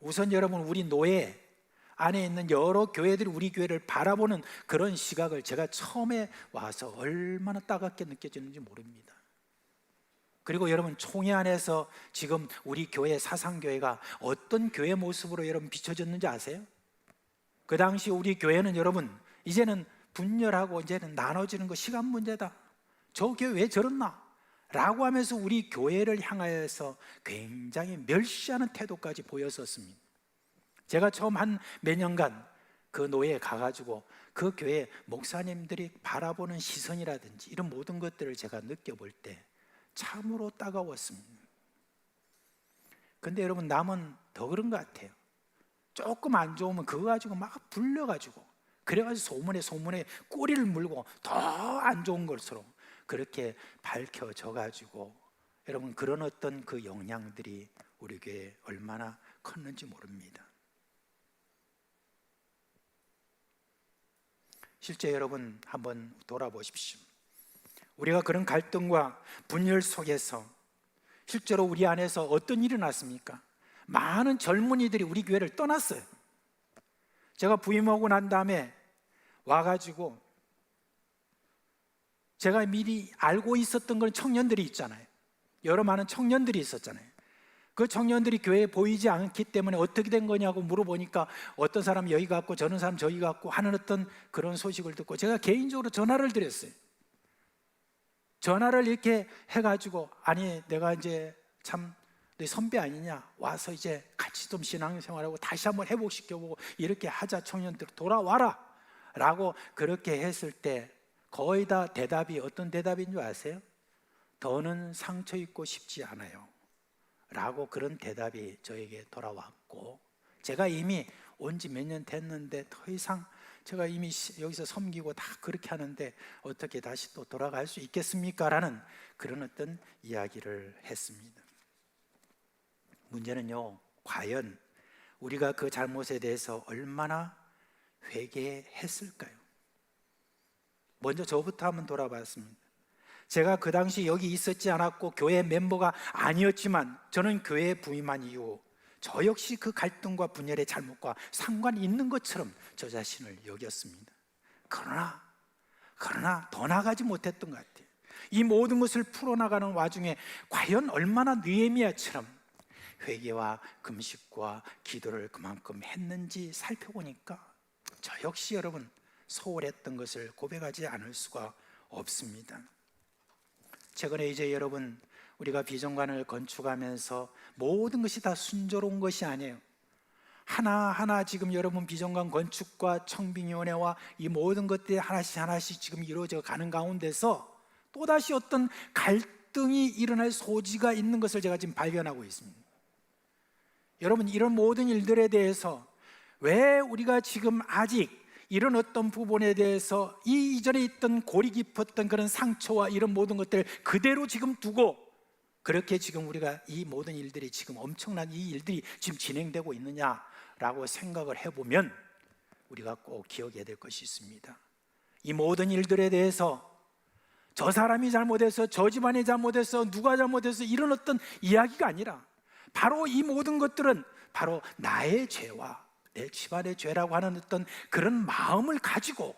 우선 여러분, 우리 노예 안에 있는 여러 교회들이 우리 교회를 바라보는 그런 시각을 제가 처음에 와서 얼마나 따갑게 느껴지는지 모릅니다. 그리고 여러분, 총회 안에서 지금 우리 교회, 사상교회가 어떤 교회 모습으로 여러분 비춰졌는지 아세요? 그 당시 우리 교회는 여러분, 이제는 분열하고 이제는 나눠지는 거 시간 문제다, 저 교회 왜 저렇나 라고 하면서 우리 교회를 향하여서 굉장히 멸시하는 태도까지 보였었습니다. 제가 처음 한 몇 년간 그 노예에 가가지고 그 교회 목사님들이 바라보는 시선이라든지 이런 모든 것들을 제가 느껴볼 때 참으로 따가웠습니다. 근데 여러분, 남은 더 그런 것 같아요. 조금 안 좋으면 그거 가지고 막 불려가지고, 그래가지고 소문에 꼬리를 물고 더 안 좋은 것으로 그렇게 밝혀져 가지고, 여러분, 그런 어떤 그 영향들이 우리 교회에 얼마나 컸는지 모릅니다. 실제 여러분 한번 돌아보십시오. 우리가 그런 갈등과 분열 속에서 실제로 우리 안에서 어떤 일이 났습니까? 많은 젊은이들이 우리 교회를 떠났어요. 제가 부임하고 난 다음에 와가지고 제가 미리 알고 있었던 건 청년들이 있잖아요. 여러 많은 청년들이 있었잖아요. 그 청년들이 교회에 보이지 않기 때문에 어떻게 된 거냐고 물어보니까 어떤 사람 여기 갔고 저런 사람 저기 갔고 하는 어떤 그런 소식을 듣고 제가 개인적으로 전화를 드렸어요. 전화를 이렇게 해가지고, 아니 내가 이제 참 내 선배 아니냐, 와서 이제 같이 좀 신앙생활하고 다시 한번 회복시켜보고 이렇게 하자, 청년들 돌아와라 라고 그렇게 했을 때 거의 다 대답이 어떤 대답인 줄 아세요? 더는 상처 입고 싶지 않아요 라고 그런 대답이 저에게 돌아왔고, 제가 이미 온 지 몇 년 됐는데 더 이상 제가 이미 여기서 섬기고 다 그렇게 하는데 어떻게 다시 또 돌아갈 수 있겠습니까? 라는 그런 어떤 이야기를 했습니다. 문제는요, 과연 우리가 그 잘못에 대해서 얼마나 회개했을까요? 먼저 저부터 한번 돌아봤습니다. 제가 그 당시 여기 있었지 않았고 교회 멤버가 아니었지만 저는 교회에 부임한 이후 저 역시 그 갈등과 분열의 잘못과 상관이 있는 것처럼 저 자신을 여겼습니다. 그러나 더 나가지 못했던 것 같아요. 이 모든 것을 풀어나가는 와중에 과연 얼마나 느헤미야처럼 회개와 금식과 기도를 그만큼 했는지 살펴보니까 저 역시 여러분 소홀했던 것을 고백하지 않을 수가 없습니다. 최근에 이제 여러분, 우리가 비전관을 건축하면서 모든 것이 다 순조로운 것이 아니에요. 하나하나 지금 여러분 비전관 건축과 청빙위원회와 이 모든 것들이 하나씩 지금 이루어져 가는 가운데서 또다시 어떤 갈등이 일어날 소지가 있는 것을 제가 지금 발견하고 있습니다. 여러분, 이런 모든 일들에 대해서 왜 우리가 지금 아직 이런 어떤 부분에 대해서 이 이전에 있던 고리 깊었던 그런 상처와 이런 모든 것들을 그대로 지금 두고 그렇게 지금 우리가 이 모든 일들이 지금 엄청난 이 일들이 지금 진행되고 있느냐라고 생각을 해보면 우리가 꼭 기억해야 될 것이 있습니다. 이 모든 일들에 대해서 저 사람이 잘못해서, 저 집안이 잘못해서, 누가 잘못해서 이런 어떤 이야기가 아니라 바로 이 모든 것들은 바로 나의 죄와 내 집안의 죄라고 하는 어떤 그런 마음을 가지고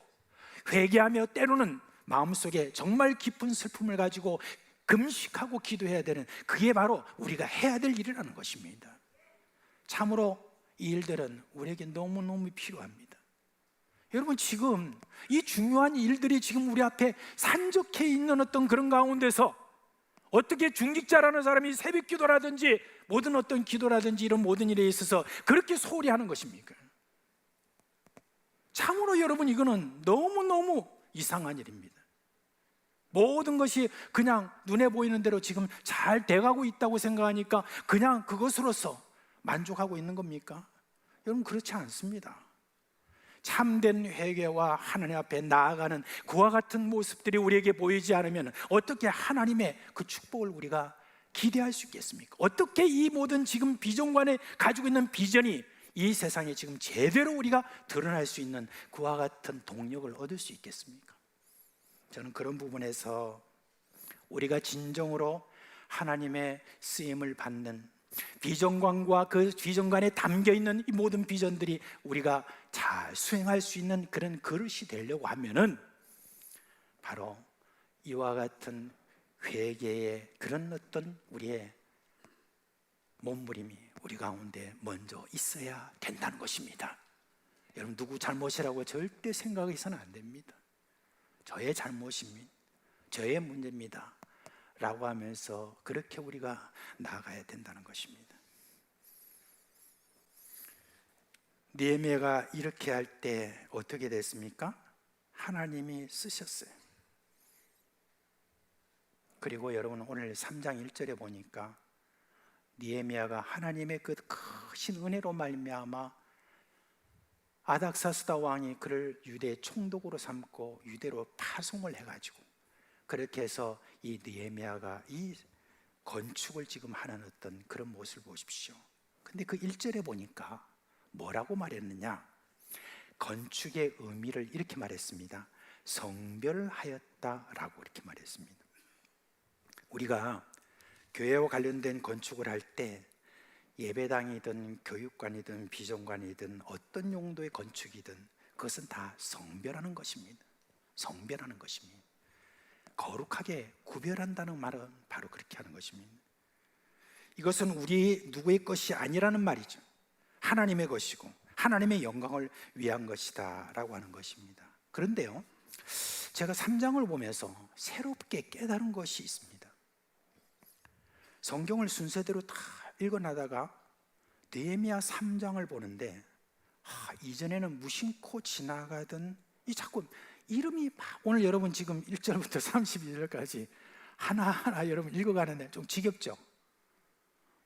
회개하며 때로는 마음속에 정말 깊은 슬픔을 가지고 금식하고 기도해야 되는, 그게 바로 우리가 해야 될 일이라는 것입니다. 참으로 이 일들은 우리에게 너무너무 필요합니다. 여러분, 지금 이 중요한 일들이 지금 우리 앞에 산적해 있는 어떤 그런 가운데서 어떻게 중직자라는 사람이 새벽 기도라든지 모든 어떤 기도라든지 이런 모든 일에 있어서 그렇게 소홀히 하는 것입니까? 참으로 여러분, 이거는 너무너무 이상한 일입니다. 모든 것이 그냥 눈에 보이는 대로 지금 잘 돼가고 있다고 생각하니까 그냥 그것으로서 만족하고 있는 겁니까? 여러분, 그렇지 않습니다. 참된 회개와 하나님 앞에 나아가는 그와 같은 모습들이 우리에게 보이지 않으면 어떻게 하나님의 그 축복을 우리가 기대할 수 있겠습니까? 어떻게 이 모든 지금 비전관에 가지고 있는 비전이 이 세상에 지금 제대로 우리가 드러날 수 있는 그와 같은 동력을 얻을 수 있겠습니까? 저는 그런 부분에서 우리가 진정으로 하나님의 쓰임을 받는 비전관과 그 비전관에 담겨 있는 이 모든 비전들이 우리가 잘 수행할 수 있는 그런 그릇이 되려고 하면은 바로 이와 같은 회개의 그런 어떤 우리의 몸부림이 우리 가운데 먼저 있어야 된다는 것입니다. 여러분, 누구 잘못이라고 절대 생각해서는 안 됩니다. 저의 잘못입니다, 저의 문제입니다 라고 하면서 그렇게 우리가 나아가야 된다는 것입니다. 느헤미야가 이렇게 할 때 어떻게 됐습니까? 하나님이 쓰셨어요. 그리고 여러분, 오늘 3장 1절에 보니까 느헤미야가 하나님의 그 크신 은혜로 말미암아 아닥사스다 왕이 그를 유대 총독으로 삼고 유대로 파송을 해가지고 그렇게 해서 이 느헤미야가 이 건축을 지금 하는 어떤 그런 모습을 보십시오. 근데 그 1절에 보니까 뭐라고 말했느냐? 건축의 의미를 이렇게 말했습니다. 성별하였다라고 이렇게 말했습니다. 우리가 교회와 관련된 건축을 할 때 예배당이든 교육관이든 비전관이든 어떤 용도의 건축이든 그것은 다 성별하는 것입니다. 성별하는 것입니다. 거룩하게 구별한다는 말은 바로 그렇게 하는 것입니다. 이것은 우리 누구의 것이 아니라는 말이죠. 하나님의 것이고 하나님의 영광을 위한 것이다 라고 하는 것입니다. 그런데요, 제가 3장을 보면서 새롭게 깨달은 것이 있습니다. 성경을 순서대로 다 읽어나다가 느헤미야 3장을 보는데 이전에는 무심코 지나가던 이 자꾸 이름이 막, 오늘 여러분 지금 1절부터 32절까지 하나하나 여러분 읽어가는데 좀 지겹죠?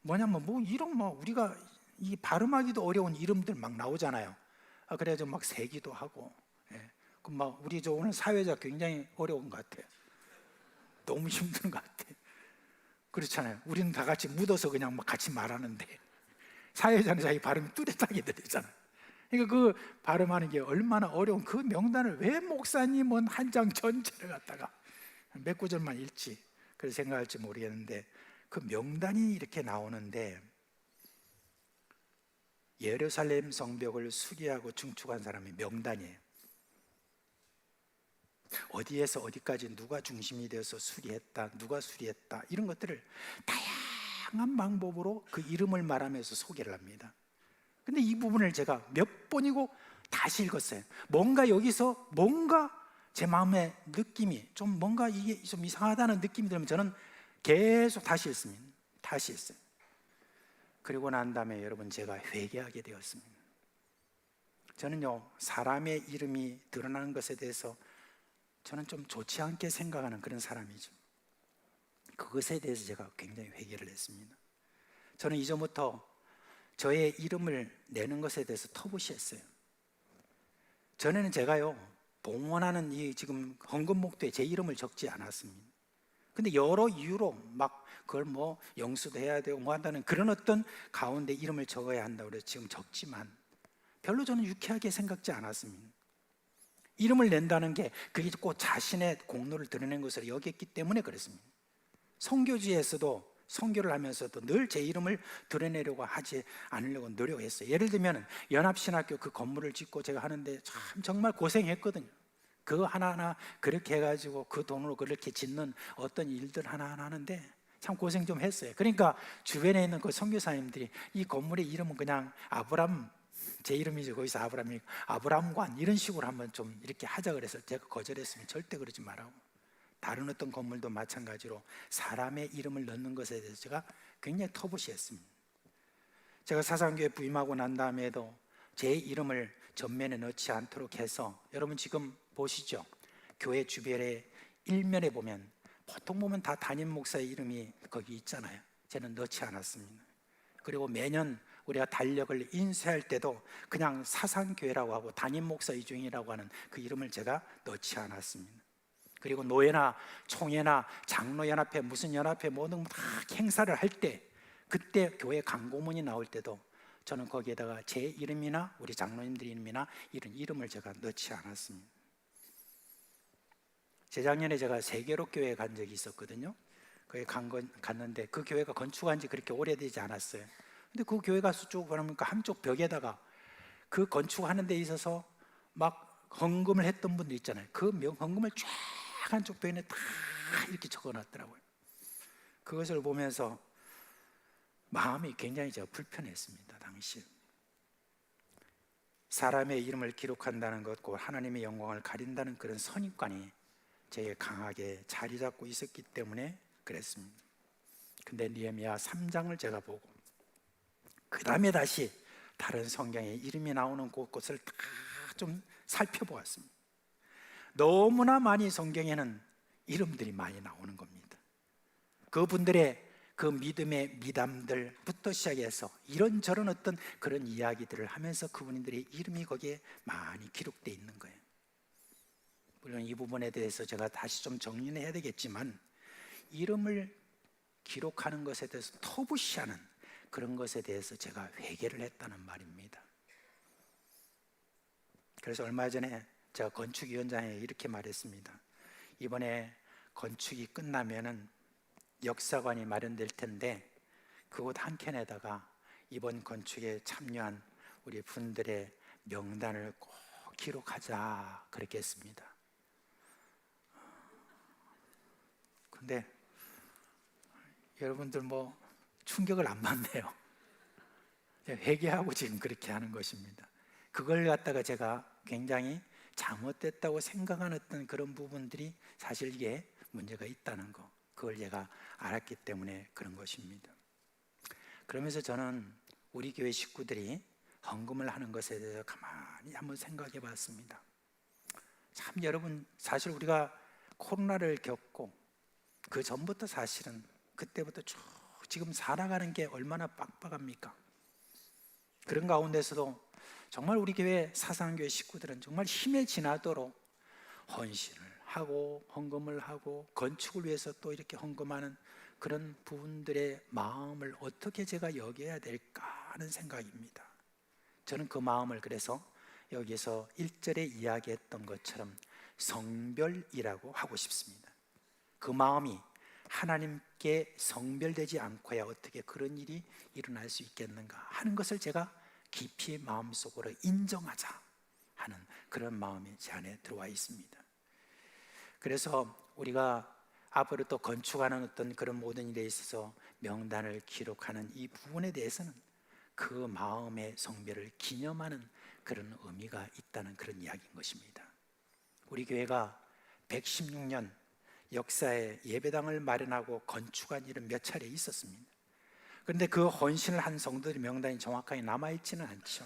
뭐냐면 뭐 이름 뭐 우리가 이 발음하기도 어려운 이름들 막 나오잖아요. 그래가지고 막 세기도 하고, 예. 그럼 막 우리 저 오늘 사회자 굉장히 어려운 것 같아요. 너무 힘든 것 같아요. 그렇잖아요. 우리는 다 같이 묻어서 그냥 막 같이 말하는데 사회자는 자기 발음이 뚜렷하게 들리잖아요. 그러니까 그 발음하는 게 얼마나 어려운, 그 명단을 왜 목사님은 한 장 전체를 갖다가 몇 구절만 읽지 그렇게 생각할지 모르겠는데 그 명단이 이렇게 나오는데 예루살렘 성벽을 수리하고 증축한 사람이 명단이에요. 어디에서 어디까지 누가 중심이 되어서 수리했다, 누가 수리했다, 이런 것들을 다양한 방법으로 그 이름을 말하면서 소개를 합니다. 근데 이 부분을 제가 몇 번이고 다시 읽었어요. 뭔가 여기서 뭔가 제 마음의 느낌이 좀 뭔가 이게 좀 이상하다는 느낌이 들면 저는 계속 다시 읽습니다. 다시 읽어요. 그리고 난 다음에 여러분 제가 회개하게 되었습니다. 저는요, 사람의 이름이 드러나는 것에 대해서 저는 좀 좋지 않게 생각하는 그런 사람이죠. 그것에 대해서 제가 굉장히 회개를 했습니다. 저는 이전부터 저의 이름을 내는 것에 대해서 터부시했어요. 전에는 제가요, 봉헌하는 이 지금 헌금 목도에 제 이름을 적지 않았습니다. 근데 여러 이유로 막 그걸 뭐 영수도 해야 되고 뭐 한다는 그런 어떤 가운데 이름을 적어야 한다고 그래서 지금 적지만 별로 저는 유쾌하게 생각지 않았습니다. 이름을 낸다는 게 그게 꼭 자신의 공로를 드러낸 것으로 여겼기 때문에 그랬습니다. 선교지에서도 선교를 하면서도 늘 제 이름을 드러내려고 하지 않으려고 노력했어요. 예를 들면 연합신학교 그 건물을 짓고 제가 하는데 참 정말 고생했거든요. 그거 하나하나 그렇게 해가지고 그 돈으로 그렇게 짓는 어떤 일들 하나하나 하는데 참 고생 좀 했어요. 그러니까 주변에 있는 그 선교사님들이 이 건물의 이름은 그냥 아브람, 제 이름이죠. 거기서 아브람이 아브람관 이런 식으로 한번 좀 이렇게 하자 그래서 제가 거절했으면 절대 그러지 말라고. 다른 어떤 건물도 마찬가지로 사람의 이름을 넣는 것에 대해서 제가 굉장히 터부시했습니다. 제가 사상교회 부임하고 난 다음에도 제 이름을 전면에 넣지 않도록 해서 여러분 지금 보시죠. 교회 주변에 일면에 보면 보통 보면 다 담임 목사의 이름이 거기 있잖아요. 저는 넣지 않았습니다. 그리고 매년 우리가 달력을 인쇄할 때도 그냥 사상교회라고 하고 담임 목사 이중이라고 하는 그 이름을 제가 넣지 않았습니다. 그리고 노예나 총회나 장로연합회 무슨 연합회 모든 다 행사를 할 때 그때 교회 광고문이 나올 때도 저는 거기에다가 제 이름이나 우리 장로님들 이름이나 이런 이름을 제가 넣지 않았습니다. 재작년에 제가 세계로 교회 간 적이 있었거든요. 거기 갔는데 그 교회가 건축한 지 그렇게 오래되지 않았어요. 근데 그 교회 가서 쭉 보니까 한쪽 벽에다가 그 건축하는 데 있어서 막 헌금을 했던 분들 있잖아요. 그 헌금을 쫙 한쪽 벽에 다 이렇게 적어놨더라고요. 그것을 보면서 마음이 굉장히 제가 불편했습니다. 당시 사람의 이름을 기록한다는 것, 곧 하나님의 영광을 가린다는 그런 선입관이 제게 강하게 자리 잡고 있었기 때문에 그랬습니다. 근데 느헤미야 3장을 제가 보고 그 다음에 다시 다른 성경에 이름이 나오는 곳곳을 다 좀 살펴보았습니다. 너무나 많이 성경에는 이름들이 많이 나오는 겁니다. 그분들의 그 믿음의 미담들부터 시작해서 이런저런 어떤 그런 이야기들을 하면서 그분들의 이름이 거기에 많이 기록되어 있는 거예요. 물론 이 부분에 대해서 제가 다시 좀 정리는 해야 되겠지만, 이름을 기록하는 것에 대해서 터부시하는 그런 것에 대해서 제가 회개를 했다는 말입니다. 그래서 얼마 전에 제가 건축위원장에 이렇게 말했습니다. 이번에 건축이 끝나면은 역사관이 마련될 텐데 그곳 한켠에다가 이번 건축에 참여한 우리 분들의 명단을 꼭 기록하자 그렇게 했습니다. 근데 여러분들 뭐 충격을 안 받네요. 회개하고 지금 그렇게 하는 것입니다. 그걸 갖다가 제가 굉장히 잘못됐다고 생각하는 어떤 그런 부분들이 사실 이게 문제가 있다는 거, 그걸 제가 알았기 때문에 그런 것입니다. 그러면서 저는 우리 교회 식구들이 헌금을 하는 것에 대해서 가만히 한번 생각해 봤습니다. 참 여러분, 사실 우리가 코로나를 겪고 그 전부터 사실은 그때부터 쭉 지금 살아가는 게 얼마나 빡빡합니까? 그런 가운데서도 정말 우리 교회 사상교회 식구들은 정말 힘에 지나도록 헌신을 하고 헌금을 하고 건축을 위해서 또 이렇게 헌금하는 그런 부분들의 마음을 어떻게 제가 여겨야 될까 하는 생각입니다. 저는 그 마음을 그래서 여기서 1절에 이야기했던 것처럼 성별이라고 하고 싶습니다. 그 마음이 하나님께 성별되지 않고야 어떻게 그런 일이 일어날 수 있겠는가 하는 것을 제가 깊이 마음속으로 인정하자 하는 그런 마음이 제 안에 들어와 있습니다. 그래서 우리가 앞으로 또 건축하는 어떤 그런 모든 일에 있어서 명단을 기록하는 이 부분에 대해서는 그 마음의 성별을 기념하는 그런 의미가 있다는 그런 이야기인 것입니다. 우리 교회가 116년 역사에 예배당을 마련하고 건축한 일은 몇 차례 있었습니다. 그런데 그 헌신을 한 성도들의 명단이 정확하게 남아있지는 않죠.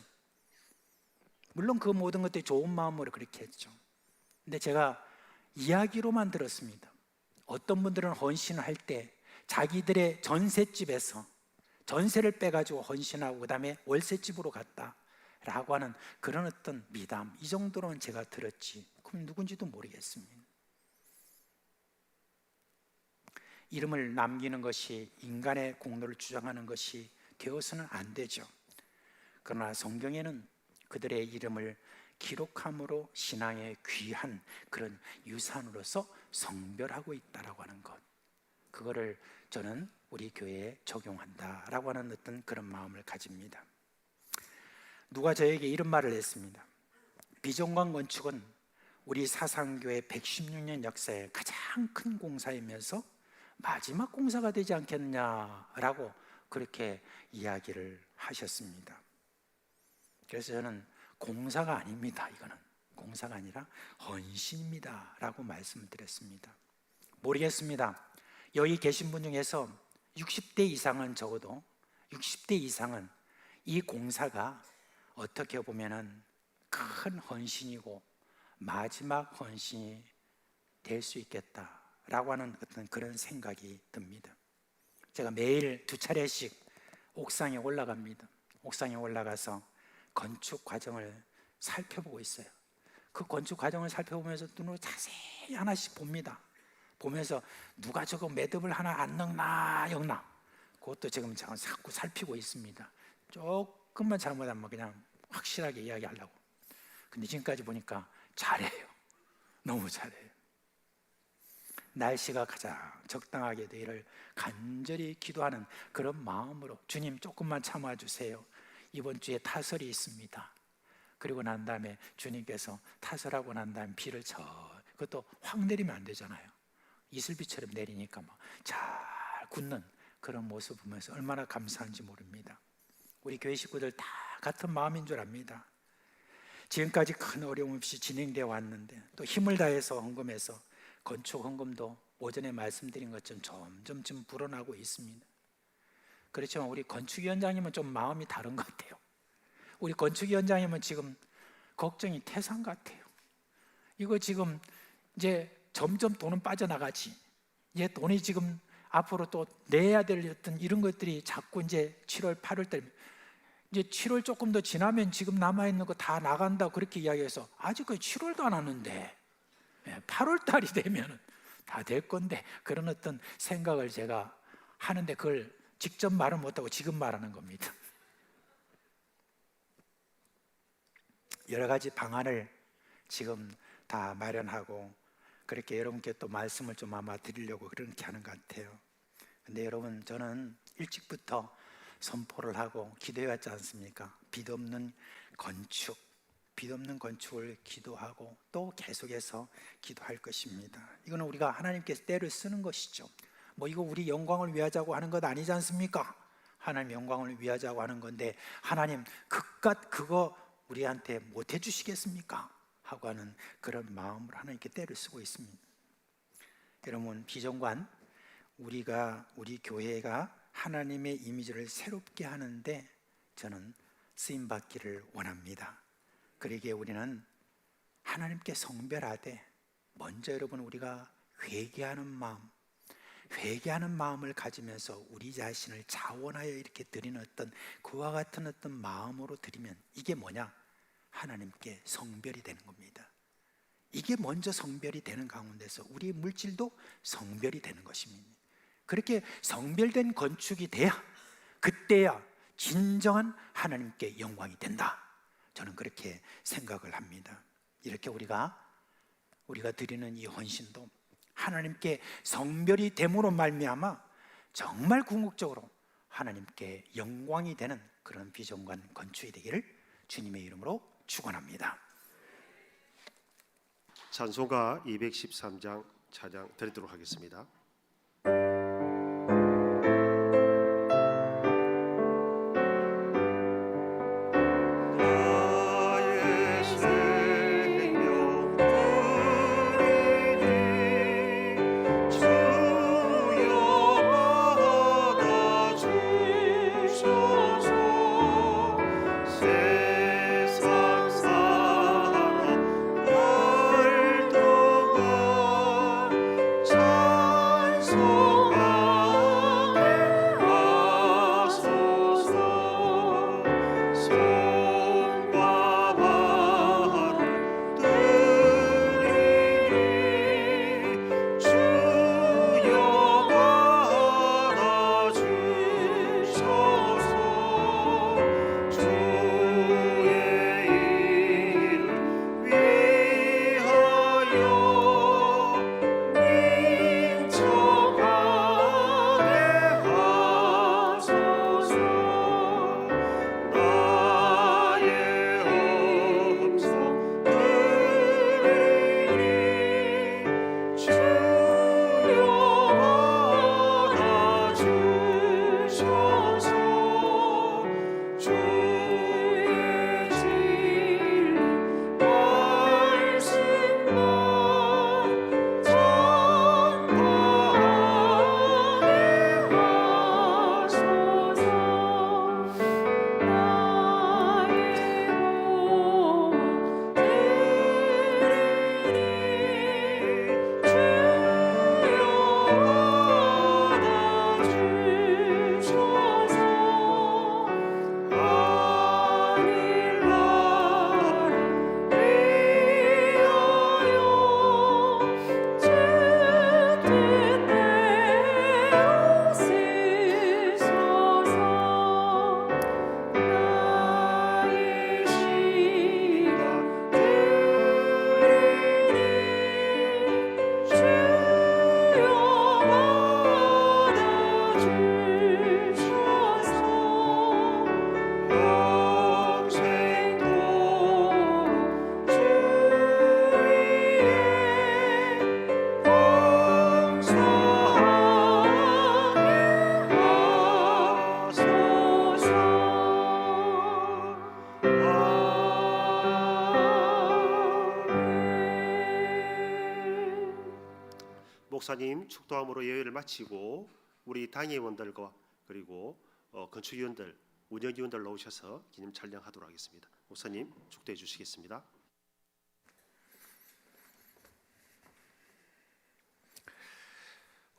물론 그 모든 것들이 좋은 마음으로 그렇게 했죠. 근데 제가 이야기로만 들었습니다. 어떤 분들은 헌신을 할 때 자기들의 전셋집에서 전세를 빼가지고 헌신하고 그 다음에 월세집으로 갔다라고 하는 그런 어떤 미담, 이 정도로는 제가 들었지 그럼 누군지도 모르겠습니다. 이름을 남기는 것이 인간의 공로를 주장하는 것이 되어서는 안 되죠. 그러나 성경에는 그들의 이름을 기록함으로 신앙의 귀한 그런 유산으로서 성별하고 있다라고 하는 것, 그거를 저는 우리 교회에 적용한다라고 하는 어떤 그런 마음을 가집니다. 누가 저에게 이런 말을 했습니다. 비전관 건축은 우리 사상교회 116년 역사의 가장 큰 공사이면서 마지막 공사가 되지 않겠느냐라고 그렇게 이야기를 하셨습니다. 그래서 저는 공사가 아닙니다. 이거는 공사가 아니라 헌신입니다 라고 말씀드렸습니다. 모르겠습니다. 여기 계신 분 중에서 60대 이상은, 적어도 60대 이상은 이 공사가 어떻게 보면은 큰 헌신이고 마지막 헌신이 될 수 있겠다라고 하는 어떤 그런 생각이 듭니다. 제가 매일 2차례씩 옥상에 올라갑니다. 옥상에 올라가서 건축 과정을 살펴보고 있어요. 그 건축 과정을 살펴보면서 눈으로 자세히 하나씩 봅니다. 보면서 누가 저거 매듭을 하나 안 넣나 역나, 그것도 지금 제가 자꾸 살피고 있습니다. 조금만 잘못하면 그냥 확실하게 이야기하려고. 근데 지금까지 보니까 잘해요. 너무 잘해요. 날씨가 가장 적당하게 되기를 간절히 기도하는 그런 마음으로 주님 조금만 참아주세요. 이번 주에 타설이 있습니다. 그리고 난 다음에 주님께서 타설하고 난 다음에 비를 그것도 확 내리면 안 되잖아요. 이슬비처럼 내리니까 막 잘 굳는 그런 모습 보면서 얼마나 감사한지 모릅니다. 우리 교회 식구들 다 같은 마음인 줄 압니다. 지금까지 큰 어려움 없이 진행되어 왔는데 또 힘을 다해서 헌금해서 건축 헌금도 오전에 말씀드린 것처럼 점점 좀 불어나고 있습니다. 그렇지만 우리 건축위원장님은 좀 마음이 다른 것 같아요. 우리 건축위원장님은 지금 걱정이 태산 같아요. 이거 지금 이제 점점 돈은 빠져나가지. 이제 돈이 지금 앞으로 또 내야 될 어떤 이런 것들이 자꾸 이제 7월, 8월 달 이제 7월 조금 더 지나면 지금 남아있는 거 다 나간다 그렇게 이야기해서 아직까지 7월도 안 왔는데 8월 달이 되면 다 될 건데 그런 어떤 생각을 제가 하는데 그걸 직접 말은 못하고 지금 말하는 겁니다. 여러 가지 방안을 지금 다 마련하고 그렇게 여러분께 또 말씀을 좀 아마 드리려고 그렇게 하는 것 같아요. 근데 여러분 저는 일찍부터 선포를 하고 기도해 왔지 않습니까? 빛 없는 건축을 기도하고 또 계속해서 기도할 것입니다. 이거는 우리가 하나님께서 때를 쓰는 것이죠. 뭐 이거 우리 영광을 위하자고 하는 것 아니지 않습니까? 하나님 영광을 위하자고 하는 건데 하나님 그깟 그거 우리한테 못 해주시겠습니까? 하고 하는 그런 마음으로 하나님께 때를 쓰고 있습니다. 여러분 비전관 우리 교회가 하나님의 이미지를 새롭게 하는데 저는 쓰임 받기를 원합니다. 그러기에 우리는 하나님께 성별하되 먼저 여러분 우리가 회개하는 마음을 가지면서 우리 자신을 자원하여 이렇게 드리는 어떤 그와 같은 어떤 마음으로 드리면 이게 뭐냐? 하나님께 성별이 되는 겁니다. 이게 먼저 성별이 되는 가운데서 우리의 물질도 성별이 되는 것입니다. 그렇게 성별된 건축이 돼야 그때야 진정한 하나님께 영광이 된다. 저는 그렇게 생각을 합니다. 이렇게 우리가 드리는 이 헌신도 하나님께 성별이 됨으로 말미암아 정말 궁극적으로 하나님께 영광이 되는 그런 비전관 건축이 되기를 주님의 이름으로 축원합니다. 찬송가 213장 찬양 드리도록 하겠습니다. 목사님 축도함으로 예회를 마치고 우리 당회의원들과 그리고 건축위원들, 운영위원들 나오셔서 기념 촬영하도록 하겠습니다. 목사님 축도해 주시겠습니다.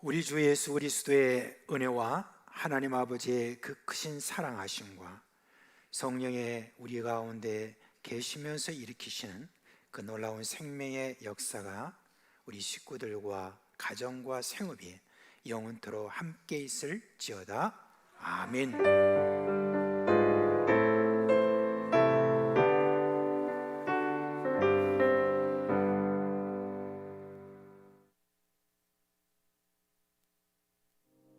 우리 주 예수 그리스도의 은혜와 하나님 아버지의 그 크신 사랑하심과 성령의 우리 가운데 계시면서 일으키시는 그 놀라운 생명의 역사가 우리 식구들과 가정과 생업이 영원토록 함께 있을지어다. 아멘.